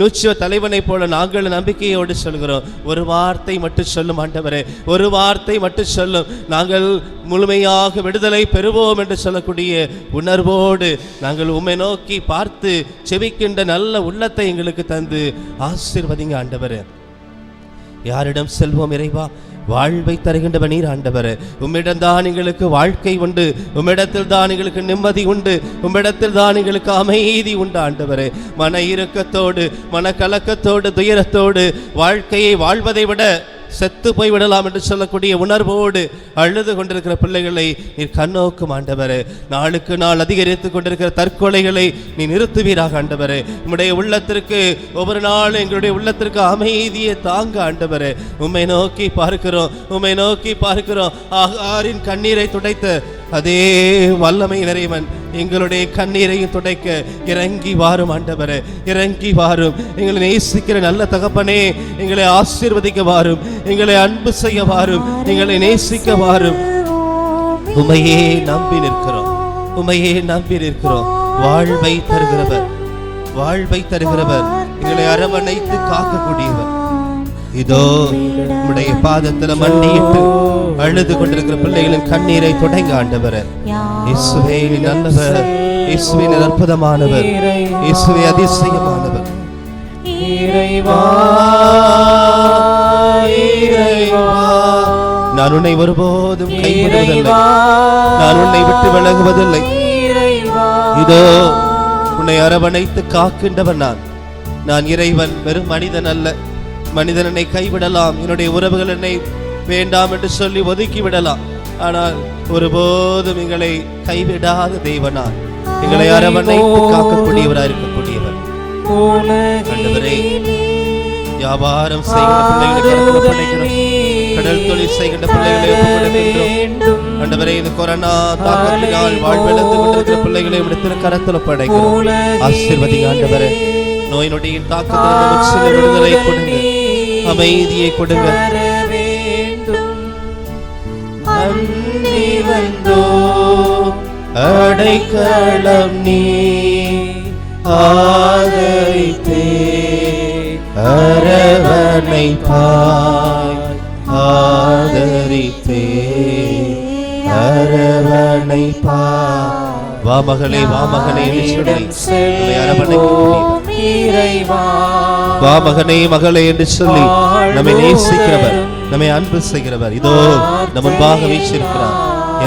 நூற்றுவ தலைவனை போல நாங்கள் நம்பிக்கையோடு சொல்கிறோம். ஒரு வார்த்தை மட்டும் சொல்லும் ஆண்டவரே, ஒரு வார்த்தை மட்டும் சொல்லும், நாங்கள் முழுமையாக விடுதலை பெறுவோம் என்று சொல்லக்கூடிய உணர்வோடு நாங்கள் உம்மை நோக்கி பார்த்து செபிக்கின்ற நல்ல உள்ள எங்களுக்கு தந்து ஆசீர்வதிங்க. ஆண்டவரே, யாரிடம் செல்வோம் இறைவா? வாழ்வை தருகின்றவர் நீர். ஆண்டவரே, உம்மிடம்தான் எங்களுக்கு வாழ்க்கை உண்டு, உம்மிடத்தில் தான் எங்களுக்கு நிம்மதி உண்டு, உம்மிடத்தில் தான் எங்களுக்கு அமைதி உண்டு. ஆண்டவரே, மன இறுக்கத்தோடு மன கலக்கத்தோடு துயரத்தோடு வாழ்க்கையை வாழ்வதை விட செத்து போய்விடலாம் என்று சொல்லக்கூடிய உணர்வோடு அழுது கொண்டிருக்கிற பிள்ளைகளை நீர் கண்ணோக்கும். ஆண்டவரே, நாளுக்கு நாள் அதிகரித்து கொண்டிருக்கிற தற்கொலைகளை நீ நிறுத்துவீராக. ஆண்டவரே, உம்முடைய உள்ளத்திற்கு ஒவ்வொரு நாளும் எங்களுடைய உள்ளத்திற்கு அமைதியை தாங்க. ஆண்டவரே, உம்மை நோக்கி பார்க்கிறோம், உம்மை நோக்கி பார்க்கிறோம். ஆகாரின் கண்ணீரை துடைத்த அதே வல்லமை நிறைவன் எங்களுடைய கண்ணீரையும் துடைக்க இறங்கி வாரும். ஆண்டவரே, இறங்கி வாரும். எங்களை நேசிக்கிற நல்ல தகப்பனே, எங்களை ஆசீர்வதிக்க வாரும், எங்களை அன்பு செய்ய வாரும், எங்களை நேசிக்க வாரும். உமையே நம்பி நிற்கிறோம், உமையே நம்பி நிற்கிறோம். வாழ்வை தருகிறவர், வாழ்வை தருகிறவர், எங்களை அரவணைத்து காக்கக்கூடியவர். இதோ உம்முடைய பாதத்தில் மண்டியிட்டு அழுது கொண்டிருக்கிற பிள்ளைகளின் கண்ணீரை தொடங்க. ஆண்டவரே, இயேசுவே நல்லவர், இயேசுவே அற்புதமானவர், இயேசுவே அதிசயமானவர். இறைவா, இறைவா, நான் உன்னை ஒருபோதும் கைவிடுவதில்லை, நான் உன்னை விட்டு விலகுவதில்லை. இதோ உன்னை அரவணைத்து காக்கின்றவன் நான் இறைவன், வெறும் மனிதன் அல்ல. மனிதன் என்னை கைவிடலாம், என்னுடைய உறவுகள் என்னை வேண்டாம் என்று சொல்லி ஒதுக்கி விடலாம், ஆனால் ஒருபோதும் எங்களை கைவிடாத தேவனார், எங்களை அரவணைத்து காக்கக்கூடியவராக இருக்கக்கூடியவர். ஆண்டவரே, வியாபாரம் செய்கின்ற பிள்ளைகளுக்கு ஒப்படைக்கிறோம், கடல் தொழில் செய்கின்ற பிள்ளைகளை ஒப்படைக்கின்றோம். ஆண்டவரே, இந்த கொரோனா தாக்கத்தினால் வாழ்விழந்து கொண்டிருக்கிற பிள்ளைகளை உடைய கரத்தில் ஒப்படைக்கிறோம். ஆசீர்வதிங்க ஆண்டவரே, நோய் நொடியின் தாக்கத்திலிருந்து விடுதலை கொடுங்க, அமைதியை கொடுங்க. அடைக்கலம் நீ ஆதரித்தே, அரவணைப்பாய் ஆதரித்தே. அரவணைப்பார். வா மகளே வா மகனே என்று சொல்லி நம்மை அரவணைக்கக்கூடியவர். இறைவா வா மகனே மகளே என்று சொல்லி நம்மை நேசிக்கிறவர், நம்மை அன்பு செய்கிறவர் இதோ நம் முன்பாக வீற்றிருக்கிறார்.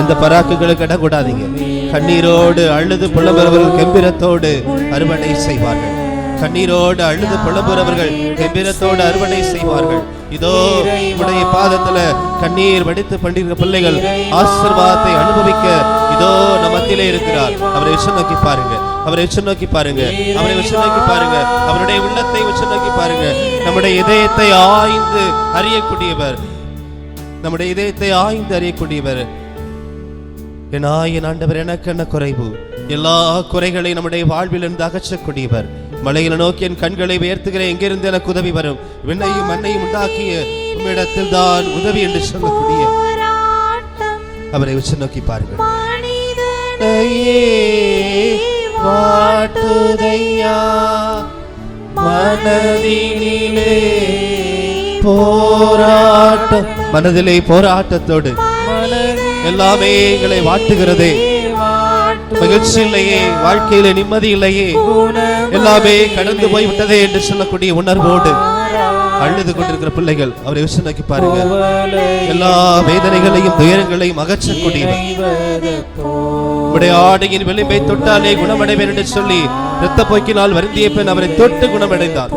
எந்த பராக்குகளுக்கு இடம் கூடாதீங்க. கண்ணீரோடு அழுது புலம்புறவர்கள் கெம்பீரத்தோடு அறுவடை செய்வார்கள். கண்ணீரோடு அழுது புலம்புறவர்கள் கெம்பீரத்தோடு அறுவடை செய்வார்கள். இதோ உடைய பாதத்துல கண்ணீர் வடித்து பண்டிருக்கிற பிள்ளைகள் ஆசீர்வாதத்தை அனுபவிக்க இதோ நம்ம மத்தியிலே இருக்கிறார். அவரை உற்று நோக்கி பாருங்க, அவரை உற்று நோக்கி பாருங்க, அவரை உற்று நோக்கி பாருங்க, அவருடைய உள்ளத்தை உற்று நோக்கி பாருங்க. நம்முடைய இதயத்தை ஆய்ந்து அறியக்கூடியவர், நம்முடைய இதயத்தை ஆய்ந்து அறியக்கூடியவர். என் ஆண்டவர் எனக்கு என்ன குறைவு, எல்லா குறைகளை நம்முடைய வாழ்வில் இருந்து அகற்றக்கூடியவர். மலையில நோக்கி என் கண்களை உயர்த்துகிறேன், எங்கிருந்து எனக்கு உதவி வரும்? விண்ணையும் மண்ணையும் உண்டாக்கிய உம்மிடத்தில் தான் உதவி என்று சொல்லக்கூடிய அவரை உற்று நோக்கி பாருங்கள். மனதிலே போராட்டம், மனதிலே போராட்டத்தோடு எல்லாமே எங்களை வாட்டுகிறதே. மகிழ்ச்சி இல்லையே, வாழ்க்கையில நிம்மதி இல்லையே, எல்லாமே கடந்து போய் விட்டதே என்று சொல்லக்கூடிய உணர்வோடு அழுது கொண்டிருக்கிற பிள்ளைகள் அவரை உற்று நோக்கி பாருங்க. எல்லா வேதனைகளையும் துயரங்களையும் அகற்றக்கூடியவர். உடைய ஆடையின் விளிம்பை தொட்டாலே குணமடைவேன் என்று சொல்லி இரத்த போக்கினால் வருந்திய பெண் அவரை தொட்டு குணமடைந்தார்.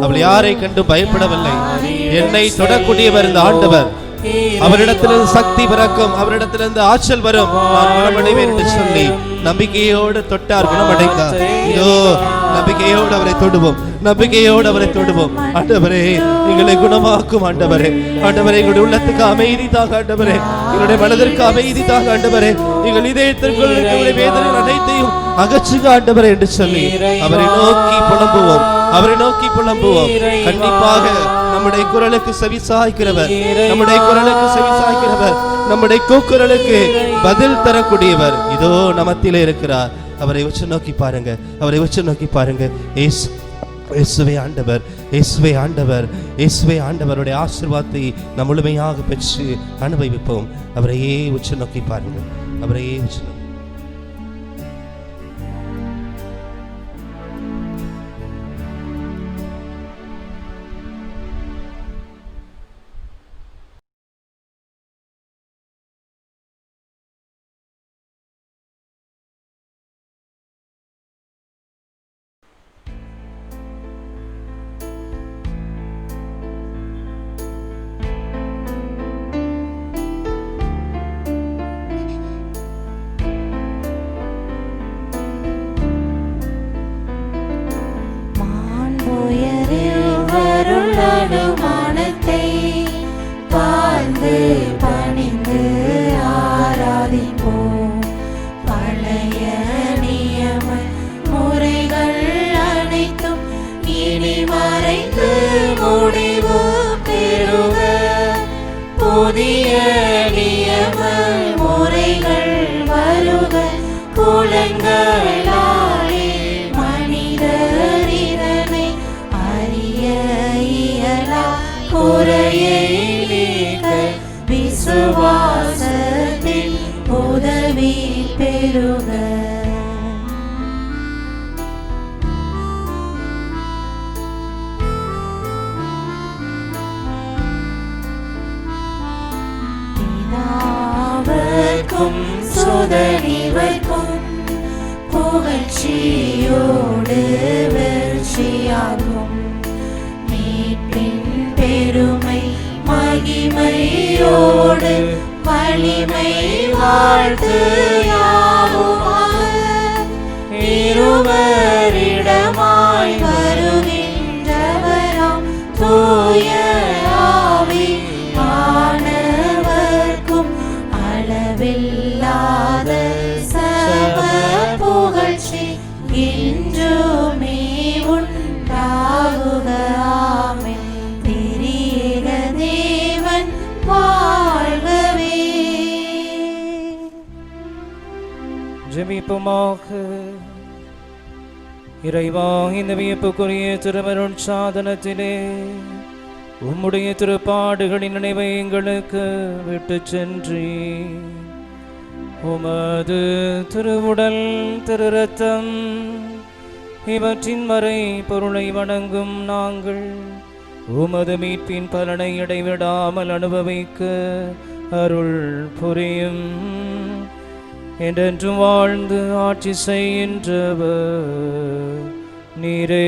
அவள் யாரை கண்டு பயப்படவில்லை. என்னை தொடக்கூடியவர் இந்த ஆண்டவர், அவரிடத்திலிருந்து சக்தி பிறக்கும், அவரிடத்திலிருந்து ஆற்றல் வரும், நான் குணமடைவேன் என்று சொல்லி நம்பிக்கையோடு தொட்டார், குணமடைந்தார். இதோ நம்பிக்கையோடு அவரை தொடுவோம், நம்பிக்கையோடு அவரை தொடுவோம். ஆண்டவரே எங்களை குணமாக்கும் ஆண்டவரே, ஆண்டவரே எங்களுடைய உள்ளத்துக்கு அமைதி தாங்க ஆண்டவரே, எங்களுடைய மனதிற்கு அமைதி தாங்க ஆண்டவரே, எங்கள் இதயத்திற்குள் எங்களுடைய வேதனை அனைத்தையும் அகற்றுக ஆண்டவரே என்று சொல்லி அவரை நோக்கி புலம்புவோம், அவரை நோக்கி புலம்புவோம். கண்டிப்பாக நம்முடைய குரலுக்கு செவி சாய்க்கிறவர், நம்முடைய குரலுக்கு செவி சாய்க்கிறவர், நம்முடைய கூக்குரலுக்கு பதில் தரக்கூடியவர் இதோ நமத்திலே இருக்கிறார். அவரை உற்று நோக்கி பாருங்க, அவரை உற்று நோக்கி பாருங்க. இயேசுவே ஆண்டவர், இயேசுவே ஆண்டவர், இயேசுவே ஆண்டவருடைய ஆசீர்வாதத்தை நாம் முழுமையாக பெற்று அனுபவிப்போம். அவரையே உற்று நோக்கி பாருங்க, அவரையே உற்று நோக்கி. அனுமானத்தை தாழ்ந்து பணிந்து ஆராதிப்போம். பழைய நியம முறைகள் அனைத்தும் இனி மறைந்து முடிவு பெறுக. புதிய நியம முறைகள் வருக. குலங்களாலே மனிதர் இதனை அறிய இயலா. குறையை நீக்க விசுவாசத்தில் உதவி பெறுக. பிதாவுக்கும் சுதனிவர்க்கும் புகழ்ச்சியோடு வெற்றியாகும். மீட்பின் பெருமை மகிமையோடு வலிமை வாழ்த்து யாவுமாக. இருவரிடமாய் வருகின்றவராம் தூய ஆவி ஆனவர்க்கும் அளவில்லாத சப புகழ்ச்சி இன்றுமே உண்டாகுக. ஆமென். திரியேக தேவன் வாழ்கவே. ஜெபிப்போமாக. இறைவா, இந்த வியப்புக்குரிய திருமருள் சாதனத்திலே உம்முடைய திருப்பாடுகளின் நினைவை எங்களுக்கு விட்டு சென்றி உமது திருவுடல் திரு ரத்தம் இவற்றின் மறை பொருளை வணங்கும் நாங்கள் உமது மீட்பின் பலனை இடைவிடாமல் அனுபவிக்க அருள் புரியும். என்றென்றும் வாழ்ந்து ஆட்சி செய்கின்றவர் நீரே.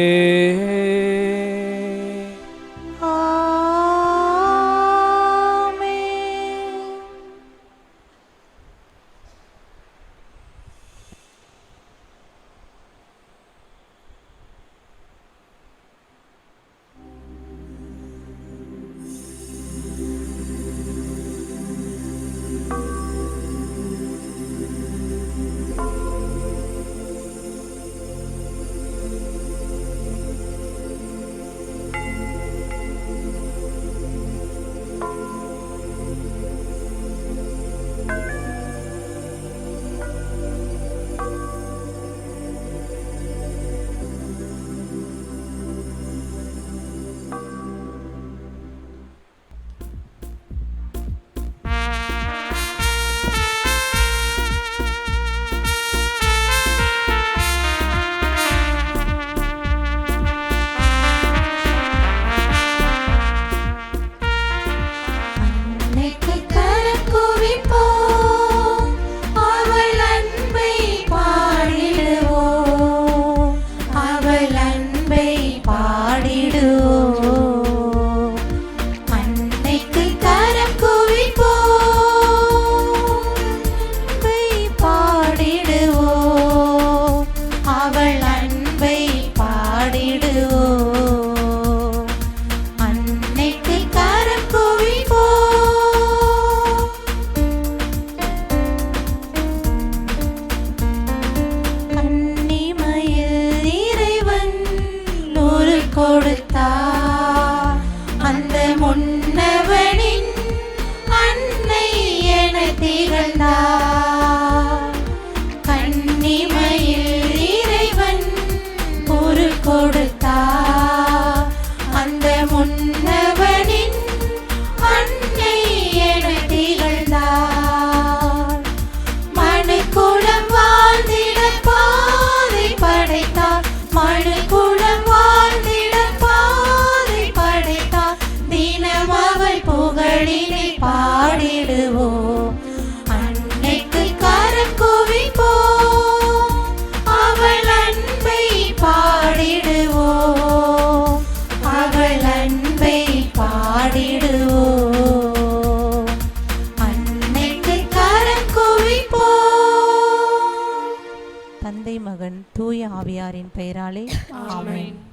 தந்தை மகன் தூய ஆவியாரின் பெயராலே ஆமென்.